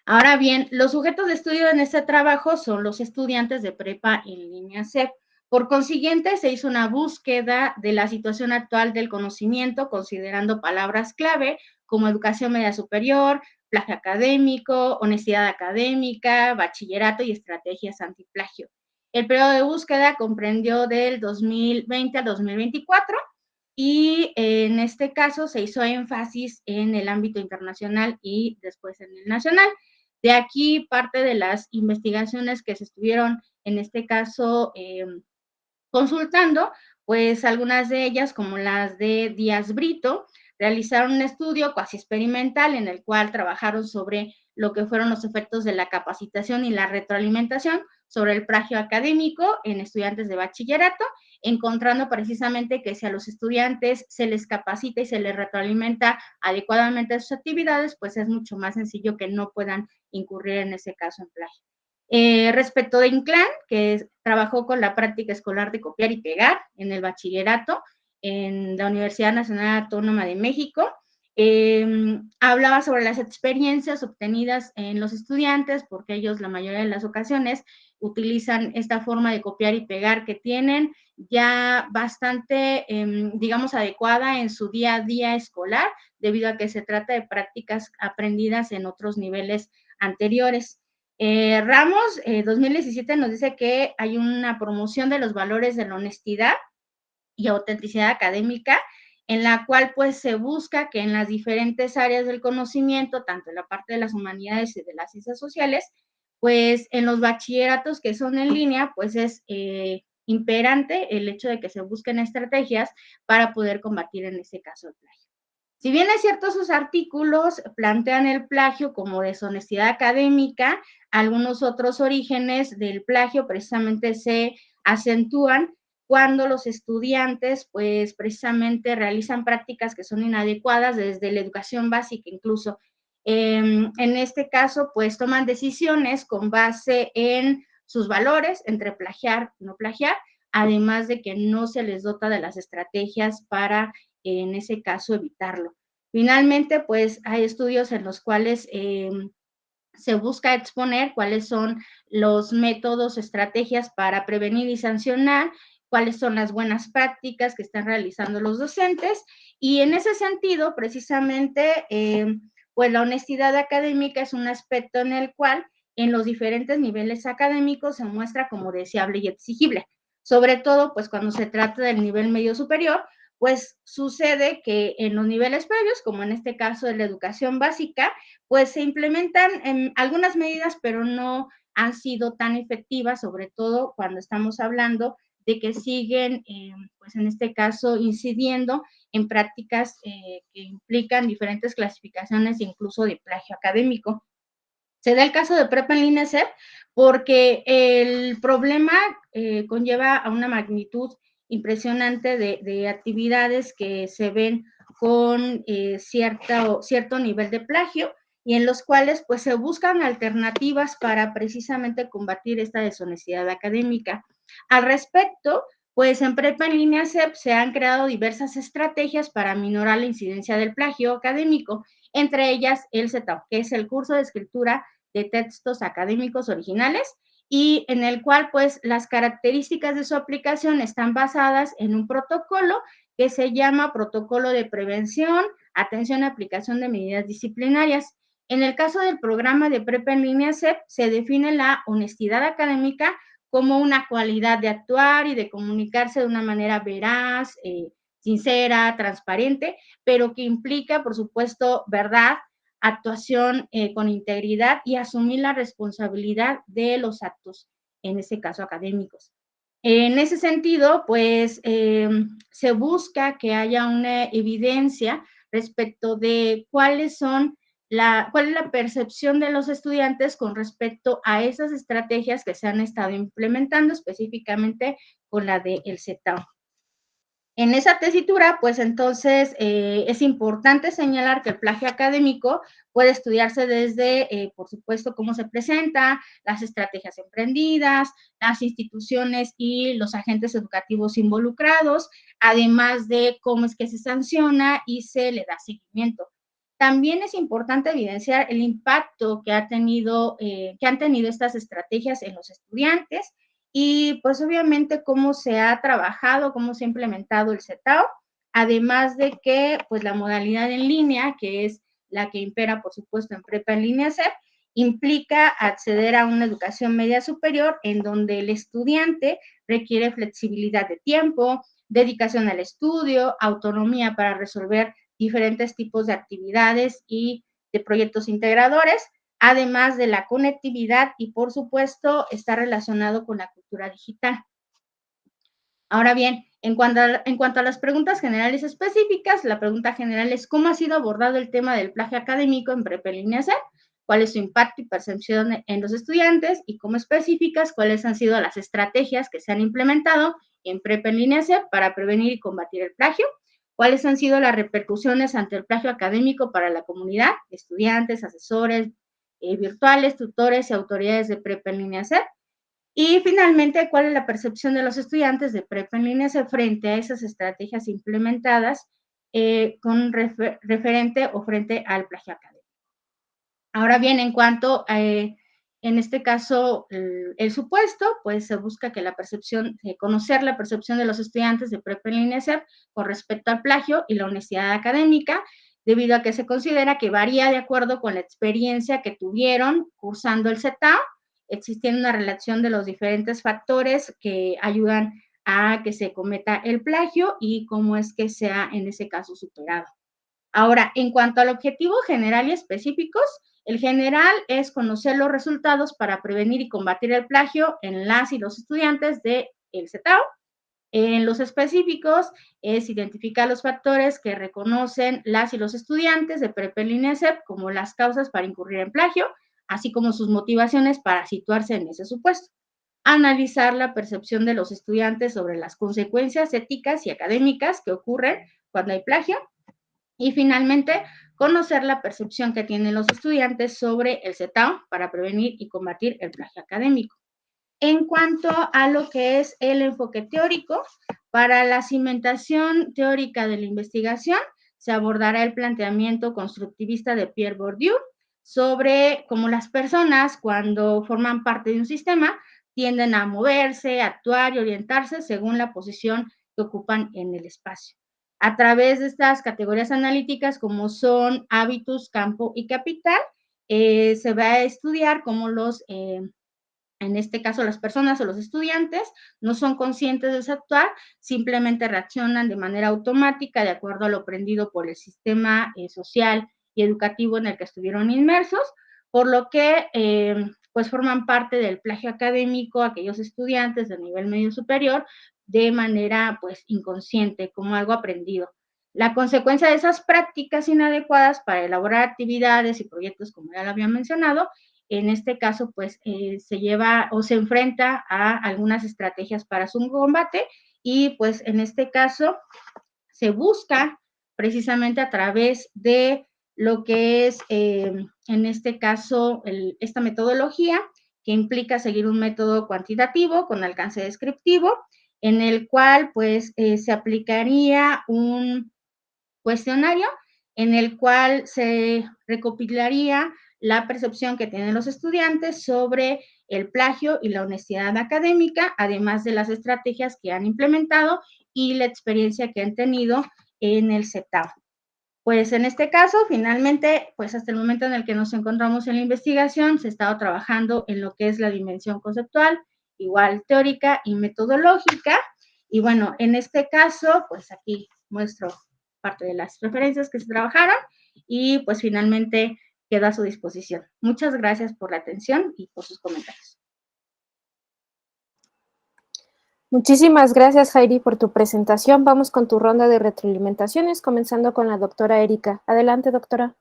Ahora bien, los sujetos de estudio en este trabajo son los estudiantes de prepa en línea CEP. Por consiguiente, se hizo una búsqueda de la situación actual del conocimiento, considerando palabras clave como educación media superior, plagio académico, honestidad académica, bachillerato y estrategias antiplagio. El periodo de búsqueda comprendió del 2020 al 2024 y en este caso se hizo énfasis en el ámbito internacional y después en el nacional. De aquí parte de las investigaciones que se estuvieron en este caso consultando, pues algunas de ellas, como las de Díaz Brito, realizaron un estudio cuasi experimental en el cual trabajaron sobre lo que fueron los efectos de la capacitación y la retroalimentación sobre el plagio académico en estudiantes de bachillerato, encontrando precisamente que si a los estudiantes se les capacita y se les retroalimenta adecuadamente sus actividades, pues es mucho más sencillo que no puedan incurrir en ese caso en plagio. Respecto de Inclán, que trabajó con la práctica escolar de copiar y pegar en el bachillerato en la Universidad Nacional Autónoma de México, hablaba sobre las experiencias obtenidas en los estudiantes, porque ellos la mayoría de las ocasiones utilizan esta forma de copiar y pegar que tienen ya bastante, digamos, adecuada en su día a día escolar, debido a que se trata de prácticas aprendidas en otros niveles anteriores. Ramos, 2017 nos dice que hay una promoción de los valores de la honestidad y autenticidad académica, en la cual pues se busca que en las diferentes áreas del conocimiento, tanto en la parte de las humanidades y de las ciencias sociales, pues en los bachilleratos que son en línea, pues es imperante el hecho de que se busquen estrategias para poder combatir en este caso el plagio. Si bien es cierto, sus artículos plantean el plagio como deshonestidad académica, algunos otros orígenes del plagio precisamente se acentúan cuando los estudiantes, pues precisamente realizan prácticas que son inadecuadas desde la educación básica incluso. En este caso, pues toman decisiones con base en sus valores, entre plagiar y no plagiar, además de que no se les dota de las estrategias para en ese caso evitarlo. Finalmente, pues hay estudios en los cuales se busca exponer cuáles son los métodos, estrategias para prevenir y sancionar, cuáles son las buenas prácticas que están realizando los docentes, y en ese sentido, precisamente, pues la honestidad académica es un aspecto en el cual en los diferentes niveles académicos se muestra como deseable y exigible, sobre todo pues cuando se trata del nivel medio superior, pues sucede que en los niveles previos, como en este caso de la educación básica, pues se implementan algunas medidas, pero no han sido tan efectivas, sobre todo cuando estamos hablando de que siguen, pues en este caso, incidiendo en prácticas que implican diferentes clasificaciones, incluso de plagio académico. Se da el caso de prepa en línea CEP porque el problema conlleva a una magnitud impresionante de actividades que se ven con cierto nivel de plagio y en los cuales pues se buscan alternativas para precisamente combatir esta deshonestidad académica. Al respecto, pues en prepa en línea CEP se han creado diversas estrategias para minorar la incidencia del plagio académico, entre ellas el CETAO, que es el curso de escritura de textos académicos originales y en el cual pues las características de su aplicación están basadas en un protocolo que se llama Protocolo de Prevención, Atención y Aplicación de Medidas Disciplinarias. En el caso del programa de prepa en línea CEP, se define la honestidad académica como una cualidad de actuar y de comunicarse de una manera veraz, sincera, transparente, pero que implica, por supuesto, verdad, actuación con integridad y asumir la responsabilidad de los actos, en este caso académicos. En ese sentido, pues se busca que haya una evidencia respecto de cuál es la percepción de los estudiantes con respecto a esas estrategias que se han estado implementando, específicamente con la del CETAO. En esa tesitura, pues entonces es importante señalar que el plagio académico puede estudiarse desde, por supuesto, cómo se presenta, las estrategias emprendidas, las instituciones y los agentes educativos involucrados, además de cómo es que se sanciona y se le da seguimiento. también es importante evidenciar el impacto que han tenido estas estrategias en los estudiantes y pues obviamente cómo se ha trabajado, cómo se ha implementado el CETAO, además de que pues la modalidad en línea, que es la que impera por supuesto en Prepa en Línea CEP, implica acceder a una educación media superior en donde el estudiante requiere flexibilidad de tiempo, dedicación al estudio, autonomía para resolver diferentes tipos de actividades y de proyectos integradores, además de la conectividad y, por supuesto, está relacionado con la cultura digital. Ahora bien, en cuanto a las preguntas generales específicas, la pregunta general es ¿cómo ha sido abordado el tema del plagio académico en Prepa en Línea CEP? ¿Cuál es su impacto y percepción en los estudiantes? Y como específicas, ¿cuáles han sido las estrategias que se han implementado en Prepa en Línea CEP para prevenir y combatir el plagio? ¿Cuáles han sido las repercusiones ante el plagio académico para la comunidad, estudiantes, asesores virtuales, tutores y autoridades de Prepa en Línea CEP? Y finalmente, ¿cuál es la percepción de los estudiantes de Prepa en Línea CEP frente a esas estrategias implementadas con referente o frente al plagio académico? Ahora bien, en cuanto a, en este caso, el supuesto, pues se busca que la percepción, conocer la percepción de los estudiantes de Prepa en Línea CEP con respecto al plagio y la honestidad académica, debido a que se considera que varía de acuerdo con la experiencia que tuvieron cursando el CETAO, existiendo una relación de los diferentes factores que ayudan a que se cometa el plagio y cómo es que sea en ese caso superado. Ahora, en cuanto al objetivo general y específicos, el general es conocer los resultados para prevenir y combatir el plagio en las y los estudiantes del CETAO. En los específicos es identificar los factores que reconocen las y los estudiantes de Prepa en Línea CEP como las causas para incurrir en plagio, así como sus motivaciones para situarse en ese supuesto. Analizar la percepción de los estudiantes sobre las consecuencias éticas y académicas que ocurren cuando hay plagio. Y finalmente, conocer la percepción que tienen los estudiantes sobre el CETAO para prevenir y combatir el plagio académico. En cuanto a lo que es el enfoque teórico, para la cimentación teórica de la investigación, se abordará el planteamiento constructivista de Pierre Bourdieu sobre cómo las personas, cuando forman parte de un sistema, tienden a moverse, actuar y orientarse según la posición que ocupan en el espacio. A través de estas categorías analíticas, como son hábitus, campo y capital, se va a estudiar cómo en este caso las personas o los estudiantes, no son conscientes de su actuar, simplemente reaccionan de manera automática de acuerdo a lo aprendido por el sistema social y educativo en el que estuvieron inmersos, por lo que pues forman parte del plagio académico aquellos estudiantes de nivel medio superior de manera pues inconsciente, como algo aprendido. La consecuencia de esas prácticas inadecuadas para elaborar actividades y proyectos, como ya lo había mencionado, en este caso, pues, se lleva o se enfrenta a algunas estrategias para su combate y, pues, en este caso, se busca precisamente a través de lo que es, en este caso, esta metodología que implica seguir un método cuantitativo con alcance descriptivo, en el cual, pues, se aplicaría un cuestionario en el cual se recopilaría la percepción que tienen los estudiantes sobre el plagio y la honestidad académica, además de las estrategias que han implementado y la experiencia que han tenido en el CETAO. Pues en este caso, finalmente, pues hasta el momento en el que nos encontramos en la investigación, se ha estado trabajando en lo que es la dimensión conceptual, igual teórica y metodológica. Y bueno, en este caso, pues aquí muestro parte de las referencias que se trabajaron y pues finalmente queda a su disposición. Muchas gracias por la atención y por sus comentarios. Muchísimas gracias, Jairi, por tu presentación. Vamos con tu ronda de retroalimentaciones, comenzando con la doctora Erika. Adelante, doctora.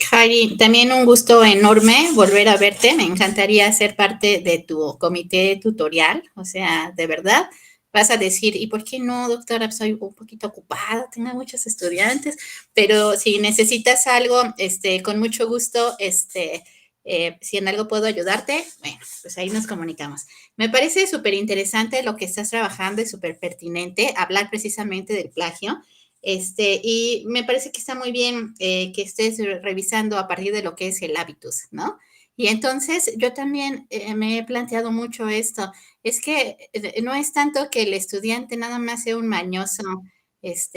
Jairi, también un gusto enorme volver a verte. Me encantaría ser parte de tu comité tutorial. O sea, de verdad, vas a decir, ¿y por qué no, doctora? Soy un poquito ocupada, tengo muchos estudiantes, pero si necesitas algo, con mucho gusto, si en algo puedo ayudarte, bueno, pues ahí nos comunicamos. Me parece súper interesante lo que estás trabajando y súper pertinente hablar precisamente del plagio. Y me parece que está muy bien que estés revisando a partir de lo que es el hábitus, ¿no? Y entonces yo también me he planteado mucho esto. Es que no es tanto que el estudiante nada más sea un mañoso,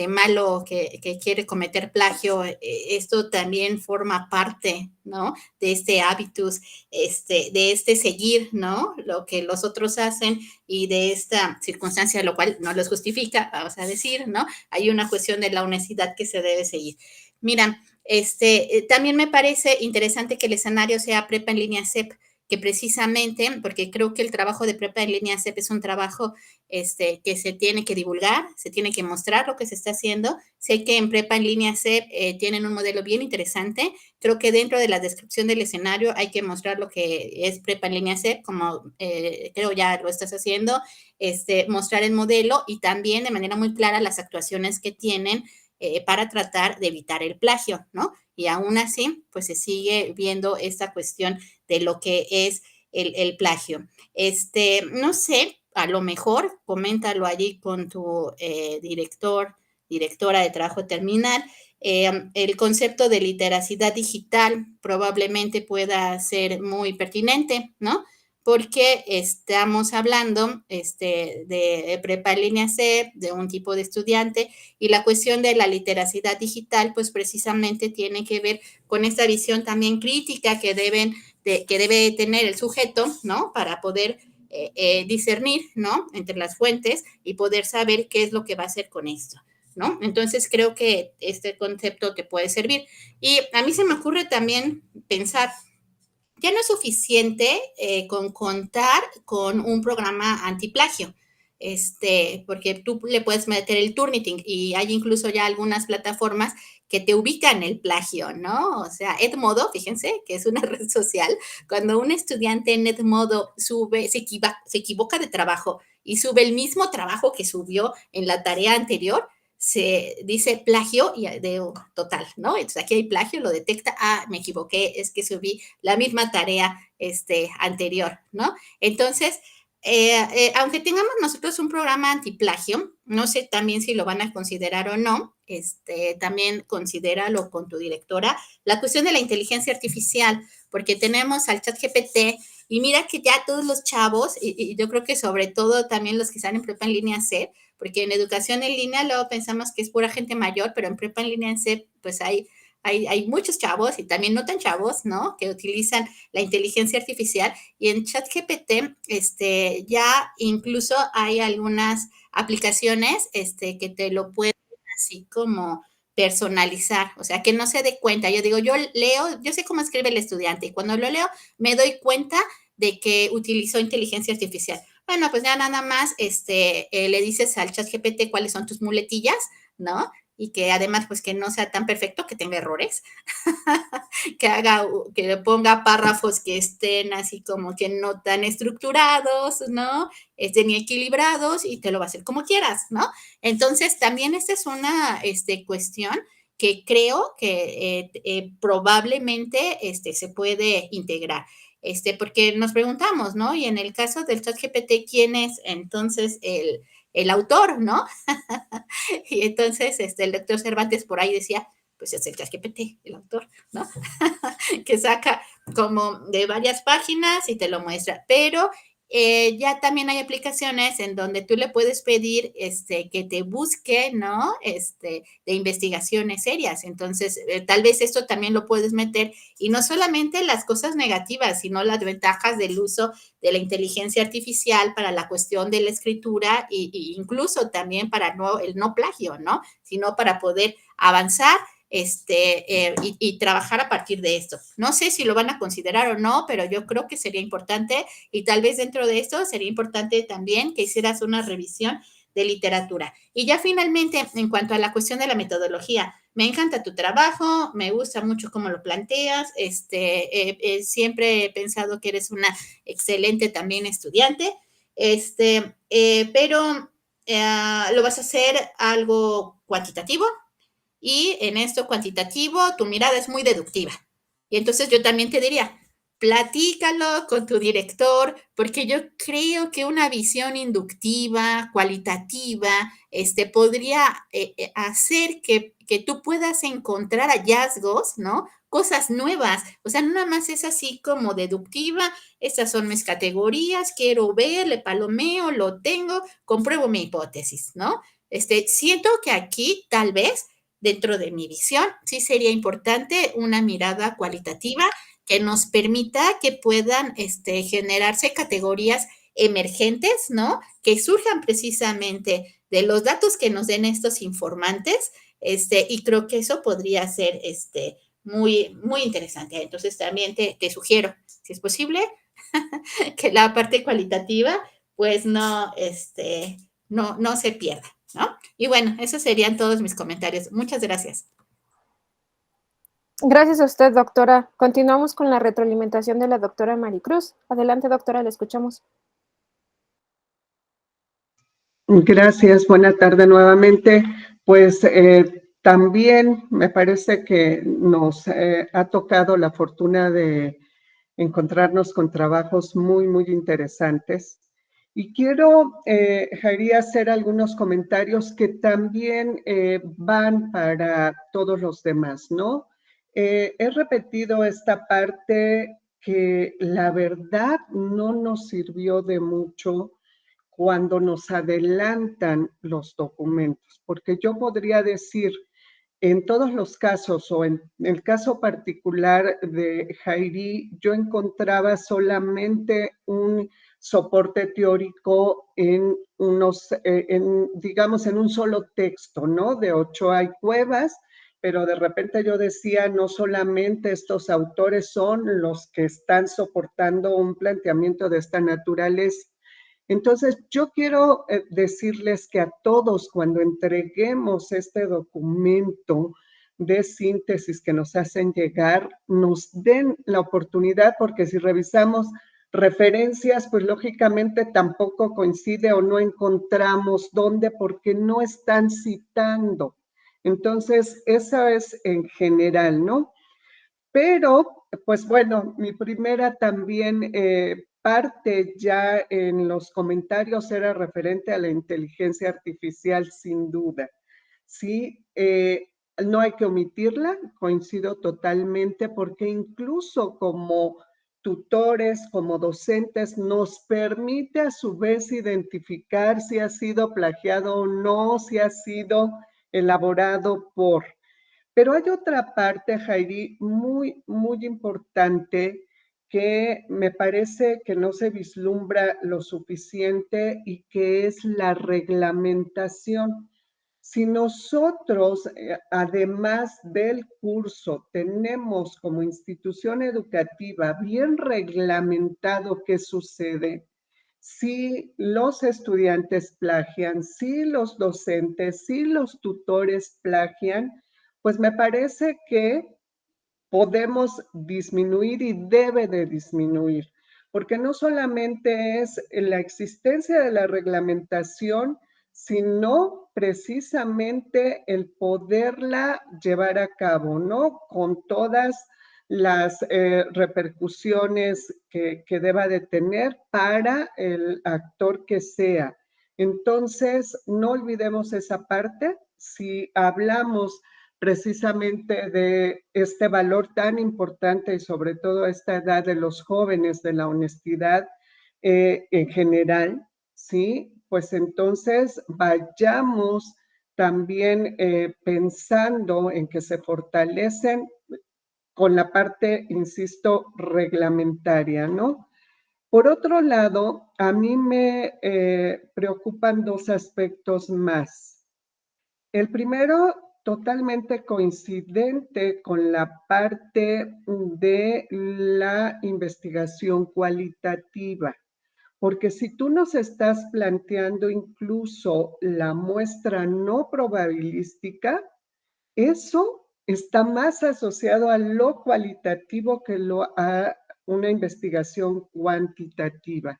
malo que quiere cometer plagio. Esto también forma parte, ¿no? De este hábitus, de este seguir, ¿no? Lo que los otros hacen y de esta circunstancia, lo cual no los justifica, vamos a decir, ¿no? Hay una cuestión de la honestidad que se debe seguir. Mira, también me parece interesante que el escenario sea prepa en línea CEP, que precisamente, porque creo que el trabajo de prepa en línea CEP es un trabajo que se tiene que divulgar, se tiene que mostrar lo que se está haciendo. Sé que en prepa en línea CEP tienen un modelo bien interesante. Creo que dentro de la descripción del escenario hay que mostrar lo que es prepa en línea CEP, como creo ya lo estás haciendo, mostrar el modelo y también de manera muy clara las actuaciones que tienen para tratar de evitar el plagio, ¿no? Y aún así, pues se sigue viendo esta cuestión de lo que es el plagio. No sé, a lo mejor, coméntalo allí con tu directora de trabajo terminal. El concepto de literacidad digital probablemente pueda ser muy pertinente, ¿no? Porque estamos hablando de prepa en línea C, de un tipo de estudiante, y la cuestión de la literacidad digital, pues precisamente tiene que ver con esta visión también crítica que debe tener el sujeto, ¿no? Para poder discernir, ¿no? Entre las fuentes y poder saber qué es lo que va a hacer con esto, ¿no? Entonces creo que este concepto te puede servir. Y a mí se me ocurre también pensar, ya no es suficiente con contar con un programa antiplagio, porque tú le puedes meter el Turnitin y hay incluso ya algunas plataformas que te ubican el plagio, ¿no? O sea, Edmodo, fíjense que es una red social, cuando un estudiante en Edmodo se equivoca de trabajo y sube el mismo trabajo que subió en la tarea anterior, se dice plagio y de total, ¿no? Entonces aquí hay plagio, lo detecta, me equivoqué, es que subí la misma tarea anterior, ¿no? Entonces, aunque tengamos nosotros un programa antiplagio, no sé también si lo van a considerar o no, también considéralo con tu directora, la cuestión de la inteligencia artificial, porque tenemos al ChatGPT y mira que ya todos los chavos, y yo creo que sobre todo también los que están en prepa en línea C, porque en educación en línea luego pensamos que es pura gente mayor, pero en prepa en línea en C, pues hay muchos chavos y también no tan chavos, ¿no? Que utilizan la inteligencia artificial y en ChatGPT, ya incluso hay algunas aplicaciones, que te lo pueden así como personalizar, o sea, que no se dé cuenta. Yo digo, yo leo, yo sé cómo escribe el estudiante y cuando lo leo me doy cuenta de que utilizó inteligencia artificial. Bueno, pues ya nada más le dices al ChatGPT cuáles son tus muletillas, ¿no? Y que además, pues que no sea tan perfecto, que tenga errores, que le ponga párrafos que estén así como que no tan estructurados, ¿no? Ni equilibrados y te lo va a hacer como quieras, ¿no? Entonces, también esta es una cuestión que creo que probablemente se puede integrar. Porque nos preguntamos, ¿no? Y en el caso del ChatGPT, ¿quién es entonces el autor, ¿no? Y entonces el doctor Cervantes por ahí decía, pues es el ChatGPT, el autor, ¿no? Que saca como de varias páginas y te lo muestra, pero ya también hay aplicaciones en donde tú le puedes pedir que te busque, ¿no? De investigaciones serias. Entonces, tal vez esto también lo puedes meter y no solamente las cosas negativas, sino las ventajas del uso de la inteligencia artificial para la cuestión de la escritura e incluso también para el no plagio, ¿no? Sino para poder avanzar y trabajar a partir de esto. No sé si lo van a considerar o no, pero yo creo que sería importante y tal vez dentro de esto sería importante también que hicieras una revisión de literatura. Y ya finalmente, en cuanto a la cuestión de la metodología, me encanta tu trabajo, me gusta mucho cómo lo planteas, siempre he pensado que eres una excelente también estudiante, pero lo vas a hacer algo cuantitativo, y en esto cuantitativo tu mirada es muy deductiva. Y entonces yo también te diría, platícalo con tu director, porque yo creo que una visión inductiva, cualitativa, podría hacer que tú puedas encontrar hallazgos, ¿no? Cosas nuevas. O sea, no nada más es así como deductiva, estas son mis categorías, quiero ver, le palomeo, lo tengo, compruebo mi hipótesis, ¿no? Siento que aquí tal vez dentro de mi visión sí sería importante una mirada cualitativa que nos permita que puedan generarse categorías emergentes, ¿no? Que surjan precisamente de los datos que nos den estos informantes, y creo que eso podría ser muy, muy interesante. Entonces también te sugiero, si es posible, que la parte cualitativa, pues no se pierda, ¿no? Y bueno, esos serían todos mis comentarios. Muchas gracias. Gracias a usted, doctora. Continuamos con la retroalimentación de la doctora Maricruz. Adelante, doctora, la escuchamos. Gracias, buena tarde nuevamente. Pues también me parece que nos ha tocado la fortuna de encontrarnos con trabajos muy, muy interesantes. Y quiero, Jairi, hacer algunos comentarios que también van para todos los demás, ¿no? He repetido esta parte que la verdad no nos sirvió de mucho cuando nos adelantan los documentos, porque yo podría decir, en todos los casos o en el caso particular de Jairi, yo encontraba solamente un soporte teórico en digamos, en un solo texto, ¿no? De Ochoa y Cuevas, pero de repente yo decía, no solamente estos autores son los que están soportando un planteamiento de esta naturaleza. Entonces, yo quiero decirles que a todos, cuando entreguemos este documento de síntesis que nos hacen llegar, nos den la oportunidad, porque si revisamos referencias, pues lógicamente tampoco coincide o no encontramos dónde, porque no están citando. Entonces, eso es en general, ¿no? Pero, pues bueno, mi primera también parte ya en los comentarios era referente a la inteligencia artificial, sin duda. Sí, no hay que omitirla, coincido totalmente, porque incluso como tutores, como docentes, nos permite a su vez identificar si ha sido plagiado o no, si ha sido elaborado por. Pero hay otra parte, Jairi, muy, muy importante que me parece que no se vislumbra lo suficiente y que es la reglamentación. Si nosotros, además del curso, tenemos como institución educativa bien reglamentado qué sucede, si los estudiantes plagian, si los docentes, si los tutores plagian, pues me parece que podemos disminuir y debe de disminuir, porque no solamente es la existencia de la reglamentación, sino precisamente el poderla llevar a cabo, ¿no? Con todas las repercusiones que deba de tener para el actor que sea. Entonces, no olvidemos esa parte. Si hablamos precisamente de este valor tan importante y sobre todo a esta edad de los jóvenes, de la honestidad en general, ¿sí? Pues entonces vayamos también pensando en que se fortalecen con la parte, insisto, reglamentaria, ¿no? Por otro lado, a mí me preocupan dos aspectos más. El primero, totalmente coincidente con la parte de la investigación cualitativa, porque si tú nos estás planteando incluso la muestra no probabilística, eso está más asociado a lo cualitativo que a una investigación cuantitativa.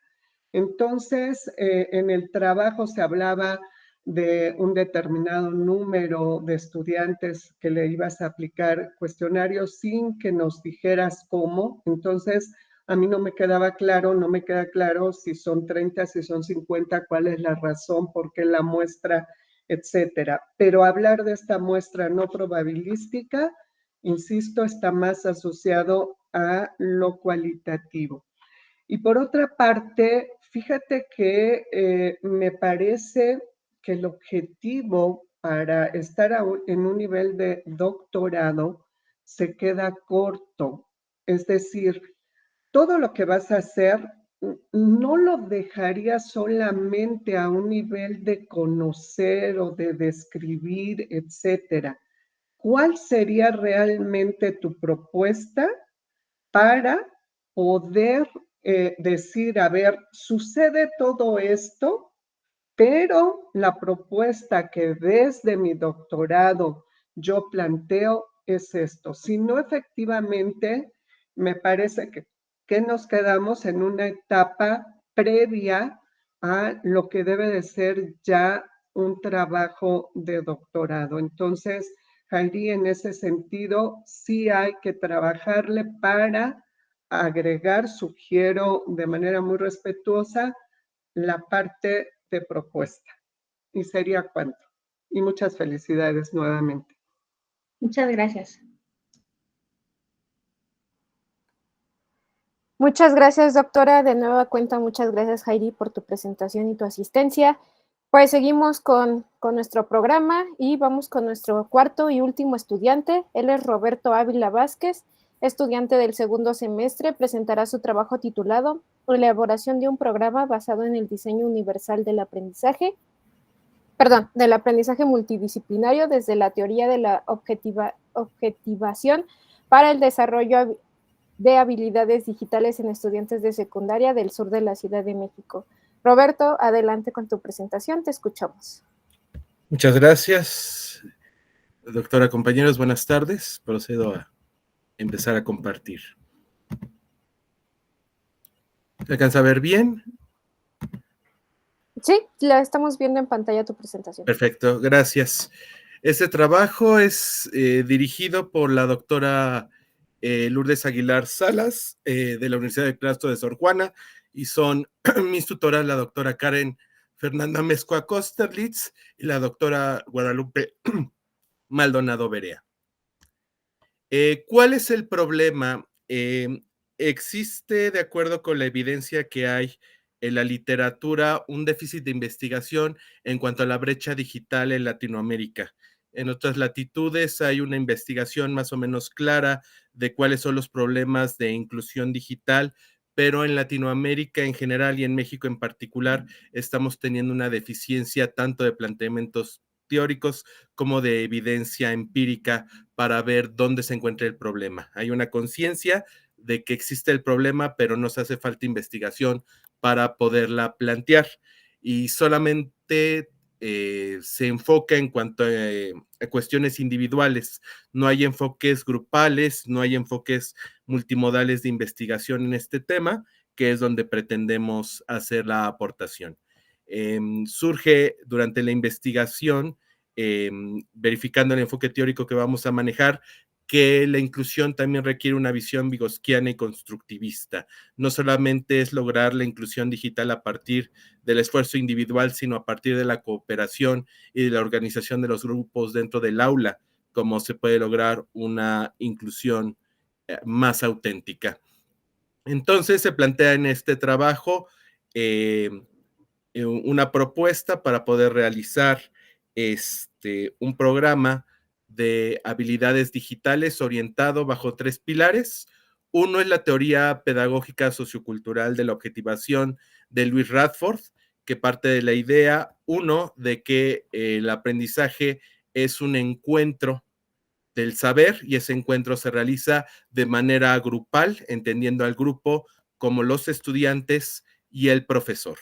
Entonces, en el trabajo se hablaba de un determinado número de estudiantes que le ibas a aplicar cuestionarios sin que nos dijeras cómo. Entonces, a mí no me queda claro si son 30, si son 50, cuál es la razón, por qué la muestra, etcétera. Pero hablar de esta muestra no probabilística, insisto, está más asociado a lo cualitativo. Y por otra parte, fíjate que me parece que el objetivo para estar en un nivel de doctorado se queda corto. Es decir, todo lo que vas a hacer no lo dejaría solamente a un nivel de conocer o de describir, etcétera. ¿Cuál sería realmente tu propuesta para poder decir, a ver, sucede todo esto, pero la propuesta que desde mi doctorado yo planteo es esto? Si no, efectivamente, me parece que nos quedamos en una etapa previa a lo que debe de ser ya un trabajo de doctorado. Entonces, Jairi, en ese sentido, sí hay que trabajarle para agregar, sugiero de manera muy respetuosa, la parte de propuesta. ¿Y sería cuánto? Y muchas felicidades nuevamente. Muchas gracias. Muchas gracias, doctora. De nueva cuenta, muchas gracias, Jairi, por tu presentación y tu asistencia. Pues seguimos con nuestro programa y vamos con nuestro cuarto y último estudiante. Él es Roberto Ávila Vázquez, estudiante del segundo semestre. Presentará su trabajo titulado Elaboración de un programa basado en el diseño universal del aprendizaje, del aprendizaje multidisciplinario desde la teoría de la objetivación para el desarrollo de habilidades digitales en estudiantes de secundaria del sur de la Ciudad de México. Roberto, adelante con tu presentación, te escuchamos. Muchas gracias, doctora, compañeros, buenas tardes. Procedo a empezar a compartir. ¿Se alcanza a ver bien? Sí, la estamos viendo en pantalla tu presentación. Perfecto, gracias. Este trabajo es dirigido por la doctora Lourdes Aguilar Salas, de la Universidad de Claustro de Sor Juana, y son mis tutoras la doctora Karen Fernanda Mezcua Kosterlitz y la doctora Guadalupe Maldonado Berea. ¿Cuál es el problema? Existe, de acuerdo con la evidencia que hay en la literatura, un déficit de investigación en cuanto a la brecha digital en Latinoamérica. En otras latitudes hay una investigación más o menos clara de cuáles son los problemas de inclusión digital, pero en Latinoamérica en general y en México en particular estamos teniendo una deficiencia tanto de planteamientos teóricos como de evidencia empírica para ver dónde se encuentra el problema. Hay una conciencia de que existe el problema, pero nos hace falta investigación para poderla plantear. Y solamente se enfoca en cuanto a cuestiones individuales. No hay enfoques grupales, no hay enfoques multimodales de investigación en este tema, que es donde pretendemos hacer la aportación. Surge durante la investigación, verificando el enfoque teórico que vamos a manejar, que la inclusión también requiere una visión vygotsquiana y constructivista. No solamente es lograr la inclusión digital a partir del esfuerzo individual, sino a partir de la cooperación y de la organización de los grupos dentro del aula, como se puede lograr una inclusión más auténtica. Entonces se plantea en este trabajo una propuesta para poder realizar un programa de habilidades digitales orientado bajo 3 pilares. Uno es la teoría pedagógica sociocultural de la objetivación de Luis Radford, que parte de la idea, uno, de que el aprendizaje es un encuentro del saber y ese encuentro se realiza de manera grupal, entendiendo al grupo como los estudiantes y el profesor.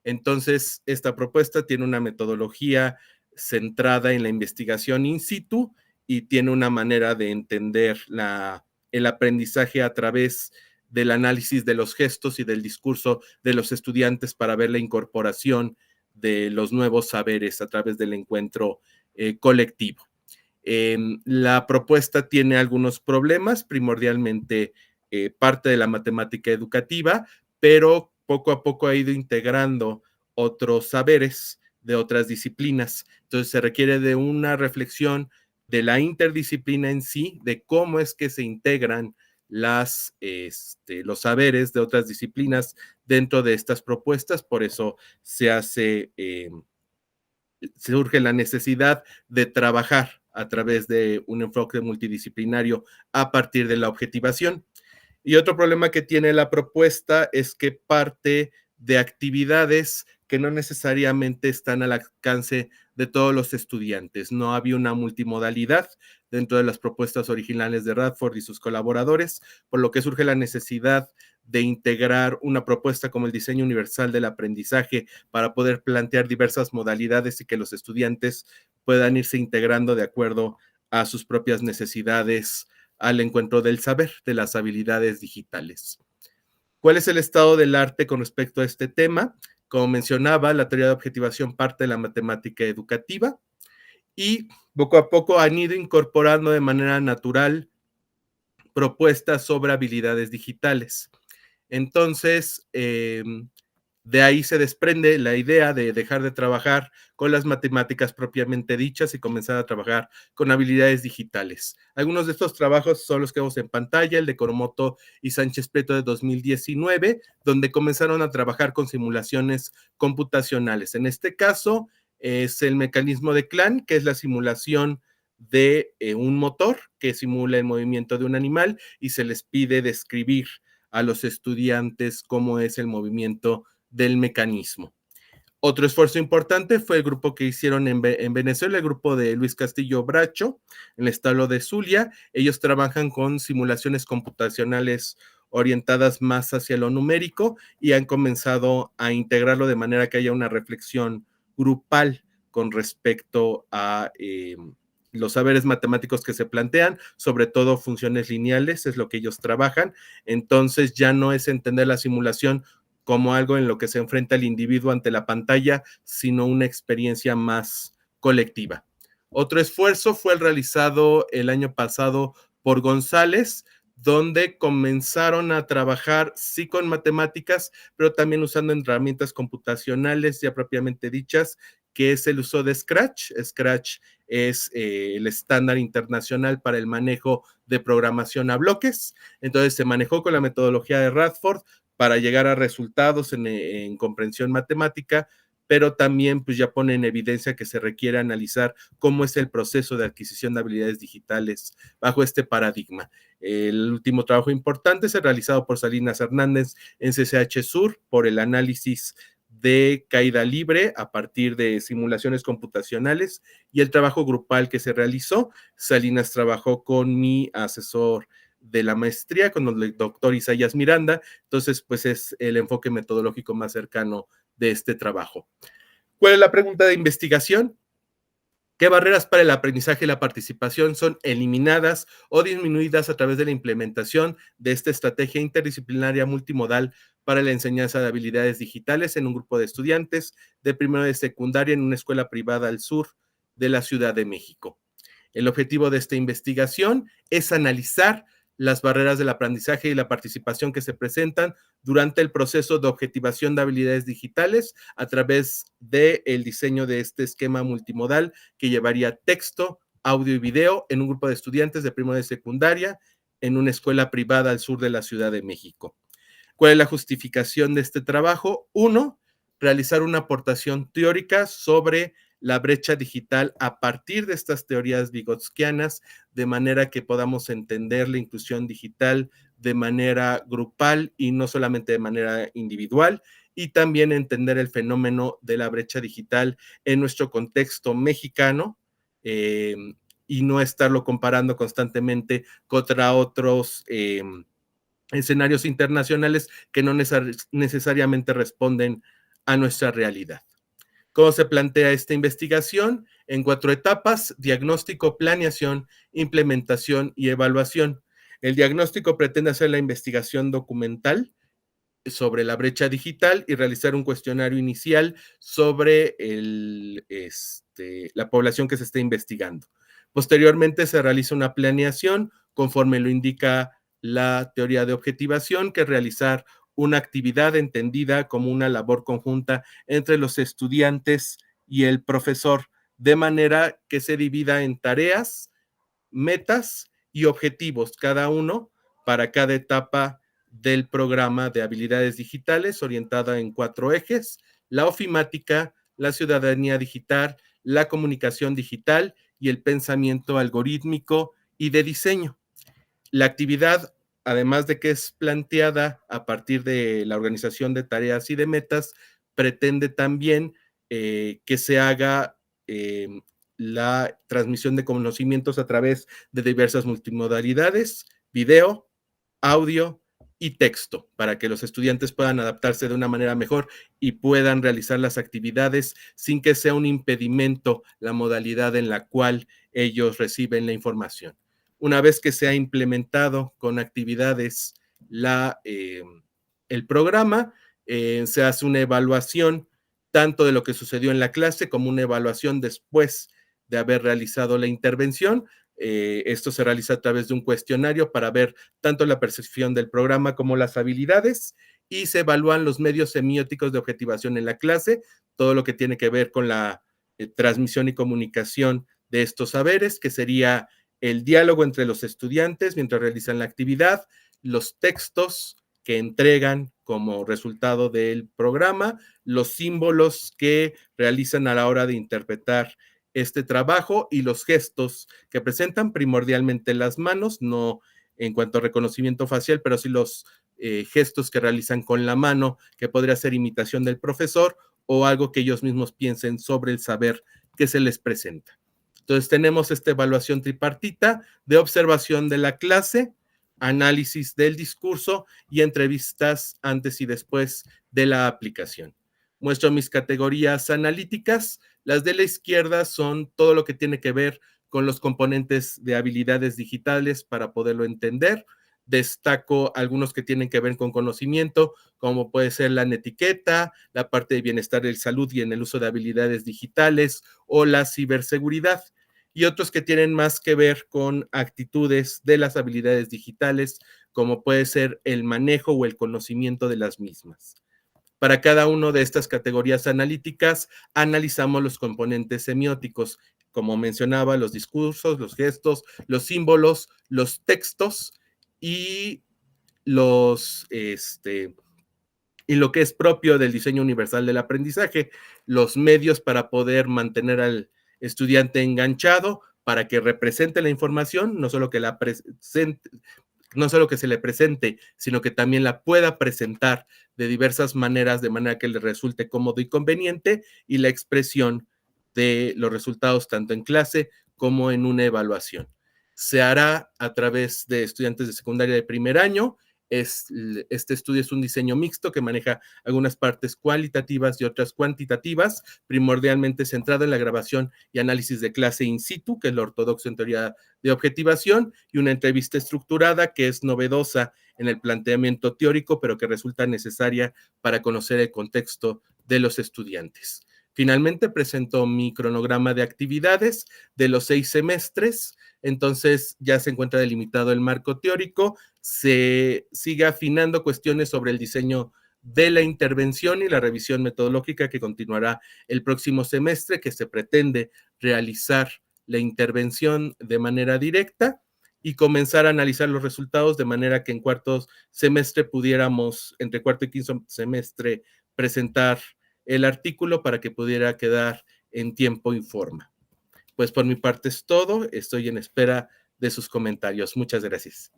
Entonces, esta propuesta tiene una metodología centrada en la investigación in situ y tiene una manera de entender el aprendizaje a través del análisis de los gestos y del discurso de los estudiantes para ver la incorporación de los nuevos saberes a través del encuentro colectivo. La propuesta tiene algunos problemas, primordialmente parte de la matemática educativa, pero poco a poco ha ido integrando otros saberes de otras disciplinas. Entonces se requiere de una reflexión de la interdisciplina en sí, de cómo es que se integran los saberes de otras disciplinas dentro de estas propuestas. Por eso surge la necesidad de trabajar a través de un enfoque multidisciplinario a partir de la objetivación. Y otro problema que tiene la propuesta es que parte de actividades que no necesariamente están al alcance de todos los estudiantes. No había una multimodalidad dentro de las propuestas originales de Radford y sus colaboradores, por lo que surge la necesidad de integrar una propuesta como el diseño universal del aprendizaje para poder plantear diversas modalidades y que los estudiantes puedan irse integrando de acuerdo a sus propias necesidades al encuentro del saber, de las habilidades digitales. ¿Cuál es el estado del arte con respecto a este tema? Como mencionaba, la teoría de objetivación parte de la matemática educativa y poco a poco han ido incorporando de manera natural propuestas sobre habilidades digitales. Entonces, de ahí se desprende la idea de dejar de trabajar con las matemáticas propiamente dichas y comenzar a trabajar con habilidades digitales. Algunos de estos trabajos son los que vemos en pantalla, el de Coromoto y Sánchez Prieto de 2019, donde comenzaron a trabajar con simulaciones computacionales. En este caso es el mecanismo de Klein, que es la simulación de un motor que simula el movimiento de un animal y se les pide describir a los estudiantes cómo es el movimiento del mecanismo. Otro esfuerzo importante fue el grupo que hicieron en Venezuela, el grupo de Luis Castillo Bracho, en el estado de Zulia. Ellos trabajan con simulaciones computacionales orientadas más hacia lo numérico y han comenzado a integrarlo de manera que haya una reflexión grupal con respecto a los saberes matemáticos que se plantean, sobre todo funciones lineales, es lo que ellos trabajan. Entonces ya no es entender la simulación como algo en lo que se enfrenta el individuo ante la pantalla, sino una experiencia más colectiva. Otro esfuerzo fue el realizado el año pasado por González, donde comenzaron a trabajar sí con matemáticas, pero también usando herramientas computacionales ya propiamente dichas, que es el uso de Scratch. Scratch es el estándar internacional para el manejo de programación a bloques. Entonces se manejó con la metodología de Radford para llegar a resultados en comprensión matemática, pero también pues ya pone en evidencia que se requiere analizar cómo es el proceso de adquisición de habilidades digitales bajo este paradigma. El último trabajo importante es el realizado por Salinas Hernández en CCH Sur por el análisis de caída libre a partir de simulaciones computacionales y el trabajo grupal que se realizó. Salinas trabajó con mi asesor de la maestría, con el doctor Isaías Miranda, entonces pues es el enfoque metodológico más cercano de este trabajo. ¿Cuál es la pregunta de investigación? ¿Qué barreras para el aprendizaje y la participación son eliminadas o disminuidas a través de la implementación de esta estrategia interdisciplinaria multimodal para la enseñanza de habilidades digitales en un grupo de estudiantes de primero de secundaria en una escuela privada al sur de la Ciudad de México? El objetivo de esta investigación es analizar las barreras del aprendizaje y la participación que se presentan durante el proceso de objetivación de habilidades digitales a través del diseño de este esquema multimodal que llevaría texto, audio y video en un grupo de estudiantes de primero de secundaria en una escuela privada al sur de la Ciudad de México. ¿Cuál es la justificación de este trabajo? 1, realizar una aportación teórica sobre la brecha digital a partir de estas teorías vygotskianas, de manera que podamos entender la inclusión digital de manera grupal y no solamente de manera individual, y también entender el fenómeno de la brecha digital en nuestro contexto mexicano y no estarlo comparando constantemente contra otros escenarios internacionales que no necesariamente responden a nuestra realidad. ¿Cómo se plantea esta investigación? En 4 etapas: diagnóstico, planeación, implementación y evaluación. El diagnóstico pretende hacer la investigación documental sobre la brecha digital y realizar un cuestionario inicial sobre la población que se está investigando. Posteriormente se realiza una planeación conforme lo indica la teoría de objetivación, que es realizar una actividad entendida como una labor conjunta entre los estudiantes y el profesor, de manera que se divida en tareas, metas y objetivos, cada uno para cada etapa del programa de habilidades digitales, orientada en 4 ejes: la ofimática, la ciudadanía digital, la comunicación digital y el pensamiento algorítmico y de diseño. La actividad, además de que es planteada a partir de la organización de tareas y de metas, pretende también que se haga la transmisión de conocimientos a través de diversas multimodalidades: video, audio y texto, para que los estudiantes puedan adaptarse de una manera mejor y puedan realizar las actividades sin que sea un impedimento la modalidad en la cual ellos reciben la información. Una vez que se ha implementado con actividades el programa, se hace una evaluación tanto de lo que sucedió en la clase como una evaluación después de haber realizado la intervención. Esto se realiza a través de un cuestionario para ver tanto la percepción del programa como las habilidades, y se evalúan los medios semióticos de objetivación en la clase, todo lo que tiene que ver con la transmisión y comunicación de estos saberes, que sería el diálogo entre los estudiantes mientras realizan la actividad, los textos que entregan como resultado del programa, los símbolos que realizan a la hora de interpretar este trabajo y los gestos que presentan, primordialmente las manos, no en cuanto a reconocimiento facial, pero sí los gestos que realizan con la mano, que podría ser imitación del profesor o algo que ellos mismos piensen sobre el saber que se les presenta. Entonces tenemos esta evaluación tripartita de observación de la clase, análisis del discurso y entrevistas antes y después de la aplicación. Muestro mis categorías analíticas. Las de la izquierda son todo lo que tiene que ver con los componentes de habilidades digitales para poderlo entender. Destaco algunos que tienen que ver con conocimiento, como puede ser la netiqueta, la parte de bienestar de salud y en el uso de habilidades digitales, o la ciberseguridad, y otros que tienen más que ver con actitudes de las habilidades digitales, como puede ser el manejo o el conocimiento de las mismas. Para cada una de estas categorías analíticas, analizamos los componentes semióticos, como mencionaba, los discursos, los gestos, los símbolos, los textos y lo que es propio del diseño universal del aprendizaje, los medios para poder mantener al estudiante enganchado, para que represente la información, no solo que la presente, no solo que se le presente, sino que también la pueda presentar de diversas maneras, de manera que le resulte cómodo y conveniente, y la expresión de los resultados tanto en clase como en una evaluación. Se hará a través de estudiantes de secundaria de primer año. Este estudio es un diseño mixto que maneja algunas partes cualitativas y otras cuantitativas, primordialmente centrado en la grabación y análisis de clase in situ, que es lo ortodoxo en teoría de objetivación, y una entrevista estructurada que es novedosa en el planteamiento teórico, pero que resulta necesaria para conocer el contexto de los estudiantes. Finalmente presento mi cronograma de actividades de los 6 semestres. Entonces ya se encuentra delimitado el marco teórico, se sigue afinando cuestiones sobre el diseño de la intervención y la revisión metodológica, que continuará el próximo semestre, que se pretende realizar la intervención de manera directa y comenzar a analizar los resultados, de manera que en cuarto semestre pudiéramos, entre cuarto y quinto semestre, presentar el artículo para que pudiera quedar en tiempo y forma. Pues por mi parte es todo. Estoy en espera de sus comentarios. Muchas gracias.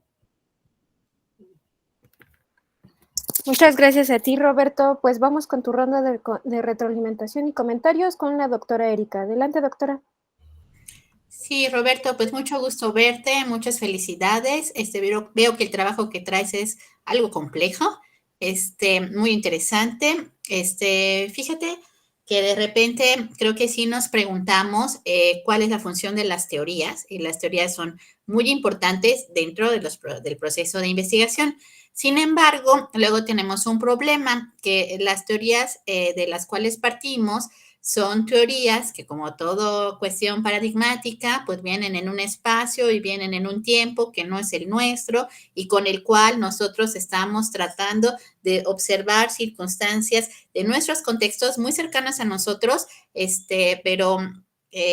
Muchas gracias a ti, Roberto. Pues vamos con tu ronda de retroalimentación y comentarios con la doctora Erika. Adelante, doctora. Sí, Roberto, pues mucho gusto verte, muchas felicidades. Veo que el trabajo que traes es algo complejo, muy interesante. Fíjate que de repente creo que sí nos preguntamos cuál es la función de las teorías, y las teorías son muy importantes dentro del proceso de investigación. Sin embargo, luego tenemos un problema, que las teorías de las cuales partimos son teorías que, como todo cuestión paradigmática, pues vienen en un espacio y vienen en un tiempo que no es el nuestro y con el cual nosotros estamos tratando de observar circunstancias de nuestros contextos muy cercanos a nosotros, pero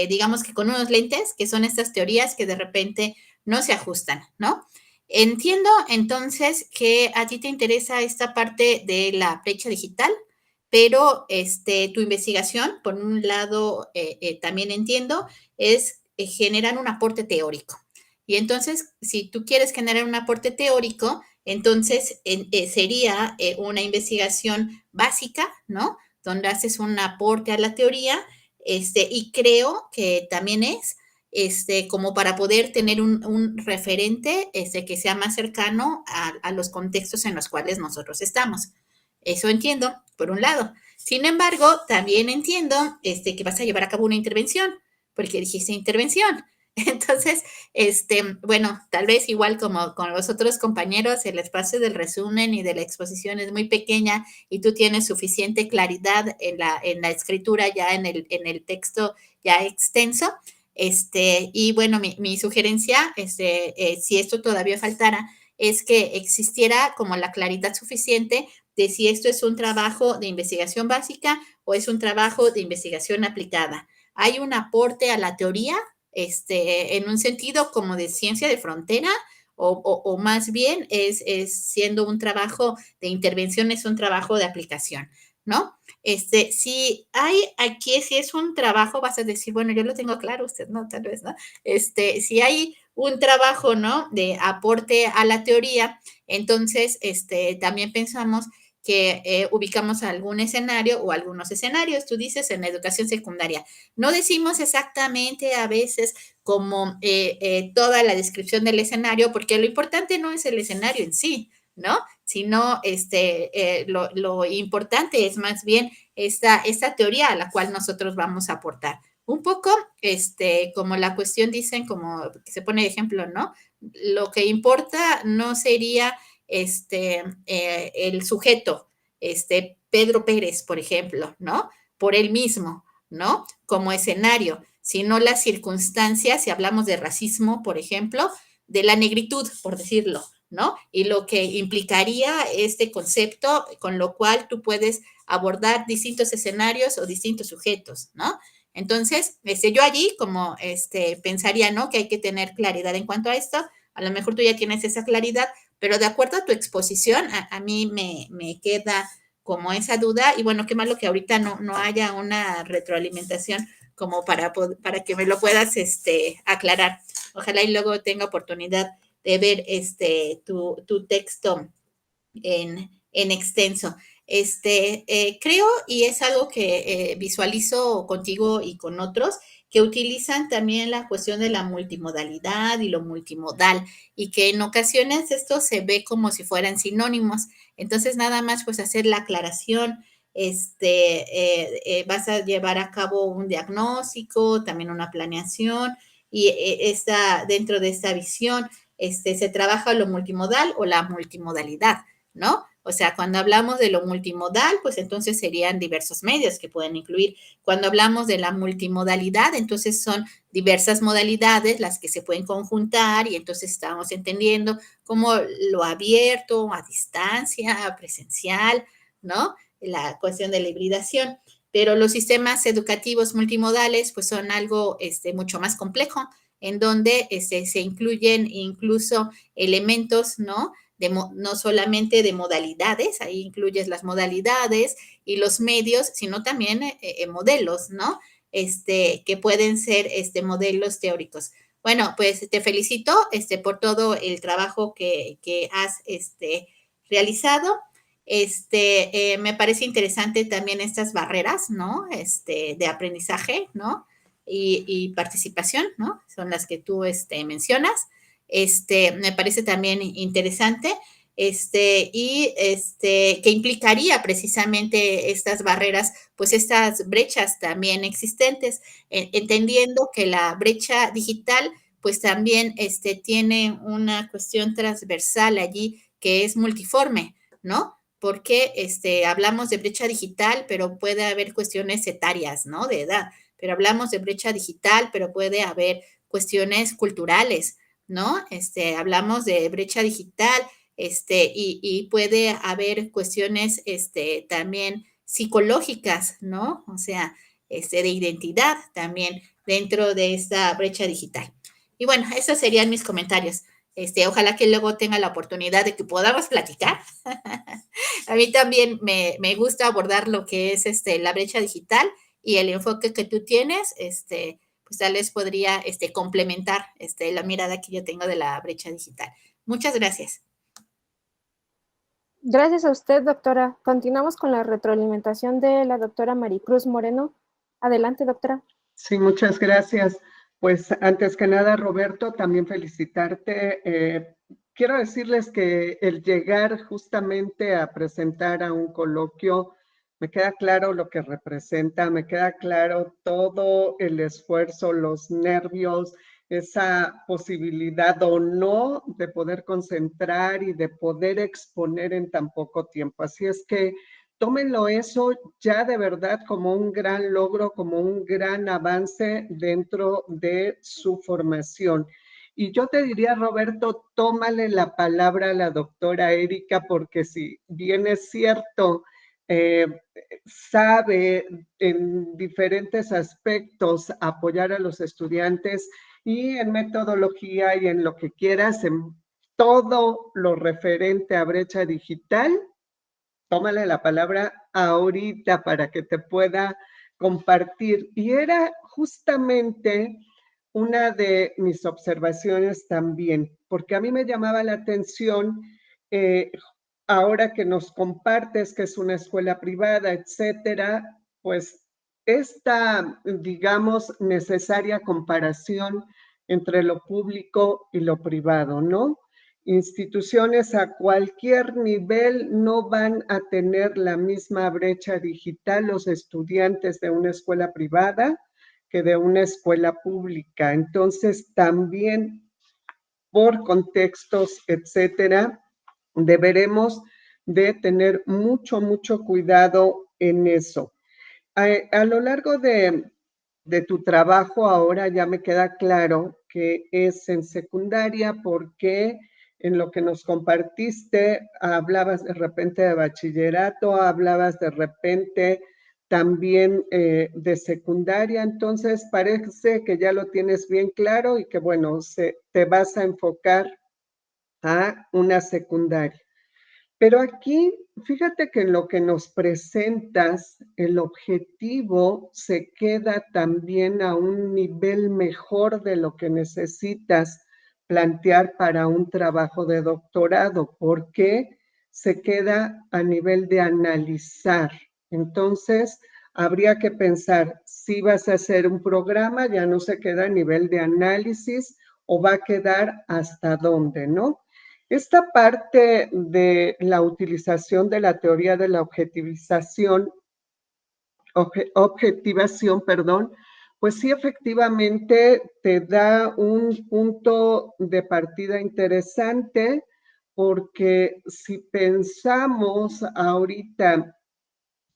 digamos que con unos lentes, que son estas teorías que de repente no se ajustan, ¿no? Entiendo entonces que a ti te interesa esta parte de la brecha digital, pero tu investigación, por un lado, también entiendo, es generar un aporte teórico. Y entonces, si tú quieres generar un aporte teórico, entonces sería una investigación básica, ¿no? Donde haces un aporte a la teoría, y creo que también es como para poder tener un referente que sea más cercano a los contextos en los cuales nosotros estamos. Eso entiendo, por un lado. Sin embargo, también entiendo que vas a llevar a cabo una intervención, porque dijiste intervención. Entonces, bueno, tal vez igual como con los otros compañeros, el espacio del resumen y de la exposición es muy pequeña y tú tienes suficiente claridad en la escritura ya en el texto ya extenso. Y bueno, mi sugerencia, si esto todavía faltara, es que existiera como la claridad suficiente de si esto es un trabajo de investigación básica o es un trabajo de investigación aplicada. Hay un aporte a la teoría, en un sentido como de ciencia de frontera, o más bien es siendo un trabajo de intervención, es un trabajo de aplicación, ¿no? Si hay aquí, si es un trabajo, vas a decir, bueno, yo lo tengo claro, usted no, tal vez, ¿no? Si hay un trabajo, ¿no? De aporte a la teoría, entonces, también pensamos que ubicamos algún escenario o algunos escenarios, tú dices, en la educación secundaria. No decimos exactamente a veces como toda la descripción del escenario, porque lo importante no es el escenario en sí, ¿no? Sino lo importante es más bien esta teoría a la cual nosotros vamos a aportar. Un poco, como la cuestión dicen, como que se pone de ejemplo, ¿no? Lo que importa no sería el sujeto, Pedro Pérez, por ejemplo, ¿no? Por él mismo, ¿no? Como escenario, sino las circunstancias, si hablamos de racismo, por ejemplo, de la negritud, por decirlo, ¿no? Y lo que implicaría este concepto, con lo cual tú puedes abordar distintos escenarios o distintos sujetos, ¿no? Entonces, yo allí como pensaría, ¿no? Que hay que tener claridad en cuanto a esto. A lo mejor tú ya tienes esa claridad, pero de acuerdo a tu exposición, a mí me queda como esa duda. Y bueno, qué malo que ahorita no haya una retroalimentación como para que me lo puedas aclarar. Ojalá y luego tenga oportunidad de ver tu texto en extenso. Creo, y es algo que visualizo contigo y con otros, que utilizan también la cuestión de la multimodalidad y lo multimodal, y que en ocasiones esto se ve como si fueran sinónimos. Entonces, nada más pues hacer la aclaración, vas a llevar a cabo un diagnóstico, también una planeación, y dentro de esta visión, se trabaja lo multimodal o la multimodalidad, ¿no? O sea, cuando hablamos de lo multimodal, pues entonces serían diversos medios que pueden incluir. Cuando hablamos de la multimodalidad, entonces son diversas modalidades las que se pueden conjuntar y entonces estamos entendiendo como lo abierto, a distancia, presencial, ¿no? La cuestión de la hibridación. Pero los sistemas educativos multimodales, pues son algo mucho más complejo, en donde se incluyen incluso elementos, ¿no? No solamente de modalidades, ahí incluyes las modalidades y los medios, sino también modelos, ¿no? Que pueden ser modelos teóricos. Bueno, pues te felicito por todo el trabajo que has realizado. Me parece interesante también estas barreras, ¿no? De aprendizaje, ¿no? Y participación, ¿no? Son las que tú mencionas. Me parece también interesante, que implicaría precisamente estas barreras, pues estas brechas también existentes, entendiendo que la brecha digital, pues también tiene una cuestión transversal allí que es multiforme, ¿no? Porque hablamos de brecha digital, pero puede haber cuestiones etarias, ¿no? De edad. Pero hablamos de brecha digital, pero puede haber cuestiones culturales, ¿no? Hablamos de brecha digital, y puede haber cuestiones también psicológicas, ¿no? O sea, de identidad también dentro de esta brecha digital. Y bueno, esos serían mis comentarios. Ojalá que luego tenga la oportunidad de que podamos platicar. A mí también me gusta abordar lo que es la brecha digital y el enfoque que tú tienes, pues tal vez podría complementar la mirada que yo tengo de la brecha digital. Muchas gracias. Gracias a usted, doctora. Continuamos con la retroalimentación de la doctora Maricruz Moreno. Adelante, doctora. Sí, muchas gracias. Pues antes que nada, Roberto, también felicitarte. Quiero decirles que el llegar justamente a presentar a un coloquio, me queda claro lo que representa, me queda claro todo el esfuerzo, los nervios, esa posibilidad o no de poder concentrar y de poder exponer en tan poco tiempo. Así es que tómenlo eso ya de verdad como un gran logro, como un gran avance dentro de su formación. Y yo te diría, Roberto, tómale la palabra a la doctora Erika, porque si bien es cierto, sabe en diferentes aspectos apoyar a los estudiantes y en metodología y en lo que quieras, en todo lo referente a brecha digital, tómale la palabra ahorita para que te pueda compartir. Y era justamente una de mis observaciones también, porque a mí me llamaba la atención, ahora que nos compartes que es una escuela privada, etcétera, pues esta, digamos, necesaria comparación entre lo público y lo privado, ¿no? Instituciones a cualquier nivel no van a tener la misma brecha digital los estudiantes de una escuela privada que de una escuela pública. Entonces, también por contextos, etcétera, deberemos de tener mucho, mucho cuidado en eso. A lo largo de tu trabajo ahora ya me queda claro que es en secundaria porque en lo que nos compartiste hablabas de repente de bachillerato, hablabas de repente también de secundaria, entonces parece que ya lo tienes bien claro y que bueno, te vas a enfocar a una secundaria. Pero aquí, fíjate que en lo que nos presentas, el objetivo se queda también a un nivel mejor de lo que necesitas plantear para un trabajo de doctorado, porque se queda a nivel de analizar. Entonces, habría que pensar si vas a hacer un programa, ya no se queda a nivel de análisis o va a quedar hasta dónde, ¿no? Esta parte de la utilización de la teoría de la objetivación, pues sí, efectivamente te da un punto de partida interesante, porque si pensamos ahorita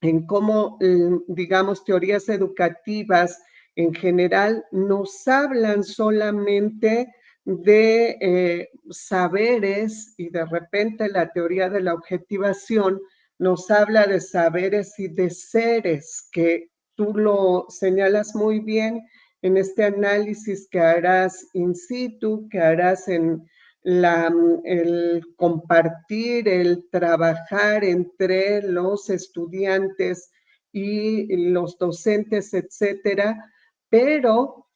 en cómo, digamos, teorías educativas en general nos hablan solamente de saberes y de repente la teoría de la objetivación nos habla de saberes y de seres, que tú lo señalas muy bien en este análisis que harás in situ, que harás en el compartir, el trabajar entre los estudiantes y los docentes, etcétera, pero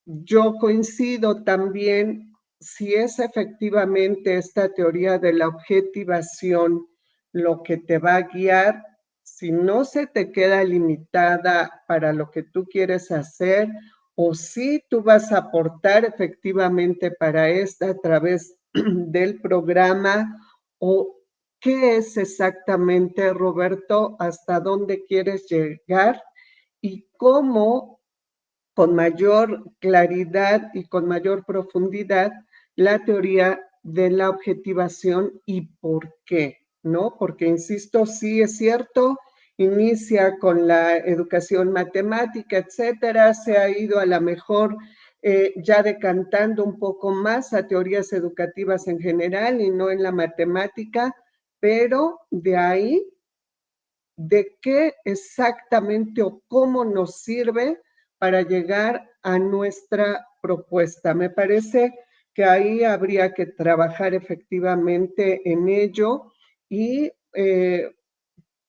yo coincido también si es efectivamente esta teoría de la objetivación lo que te va a guiar, si no se te queda limitada para lo que tú quieres hacer, o si tú vas a aportar efectivamente para esta a través del programa, o qué es exactamente, Roberto, hasta dónde quieres llegar y cómo con mayor claridad y con mayor profundidad la teoría de la objetivación y por qué, ¿no? Porque, insisto, sí es cierto, inicia con la educación matemática, etcétera, se ha ido a la mejor ya decantando un poco más a teorías educativas en general y no en la matemática, pero de ahí, de qué exactamente o cómo nos sirve para llegar a nuestra propuesta. Me parece que ahí habría que trabajar efectivamente en ello y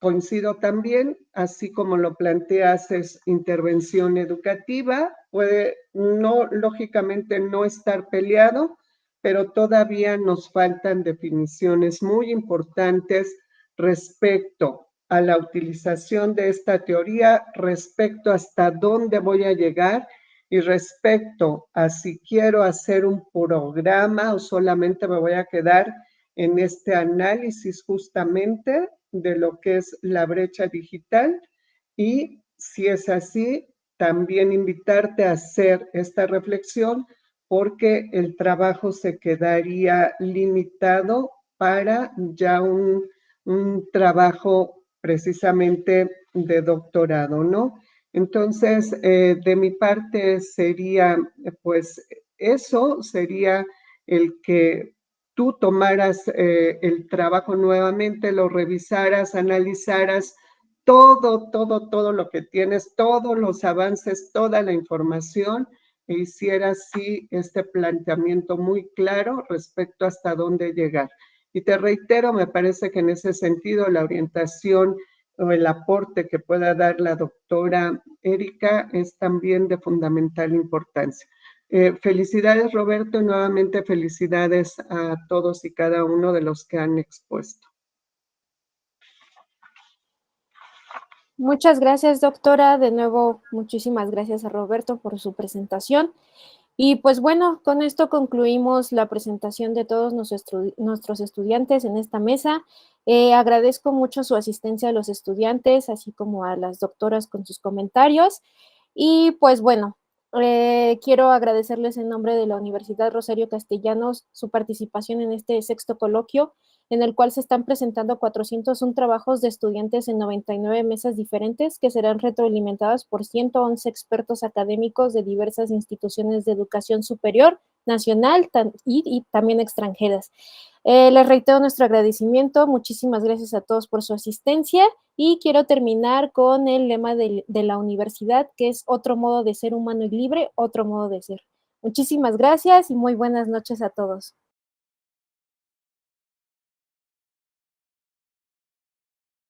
coincido también, así como lo planteas, es intervención educativa, puede no, lógicamente no estar peleado, pero todavía nos faltan definiciones muy importantes respecto a la utilización de esta teoría, respecto hasta dónde voy a llegar y respecto a si quiero hacer un programa o solamente me voy a quedar en este análisis justamente de lo que es la brecha digital, y si es así, también invitarte a hacer esta reflexión porque el trabajo se quedaría limitado para ya un trabajo precisamente de doctorado, ¿no? Entonces, de mi parte sería, pues eso sería el que tú tomaras el trabajo nuevamente, lo revisaras, analizaras todo lo que tienes, todos los avances, toda la información, e hicieras sí este planteamiento muy claro respecto hasta dónde llegar. Y te reitero, me parece que en ese sentido la orientación o el aporte que pueda dar la doctora Erika es también de fundamental importancia. Felicidades, Roberto, y nuevamente felicidades a todos y cada uno de los que han expuesto. Muchas gracias, doctora. De nuevo, muchísimas gracias a Roberto por su presentación. Y pues bueno, con esto concluimos la presentación de todos nuestros estudiantes en esta mesa. Agradezco mucho su asistencia a los estudiantes, así como a las doctoras con sus comentarios. Y pues bueno, quiero agradecerles en nombre de la Universidad Rosario Castellanos su participación en este 6º coloquio, en el cual se están presentando 401 trabajos de estudiantes en 99 mesas diferentes que serán retroalimentadas por 111 expertos académicos de diversas instituciones de educación superior, nacional y también extranjeras. Les reitero nuestro agradecimiento, muchísimas gracias a todos por su asistencia y quiero terminar con el lema de la universidad, que es otro modo de ser humano y libre, otro modo de ser. Muchísimas gracias y muy buenas noches a todos.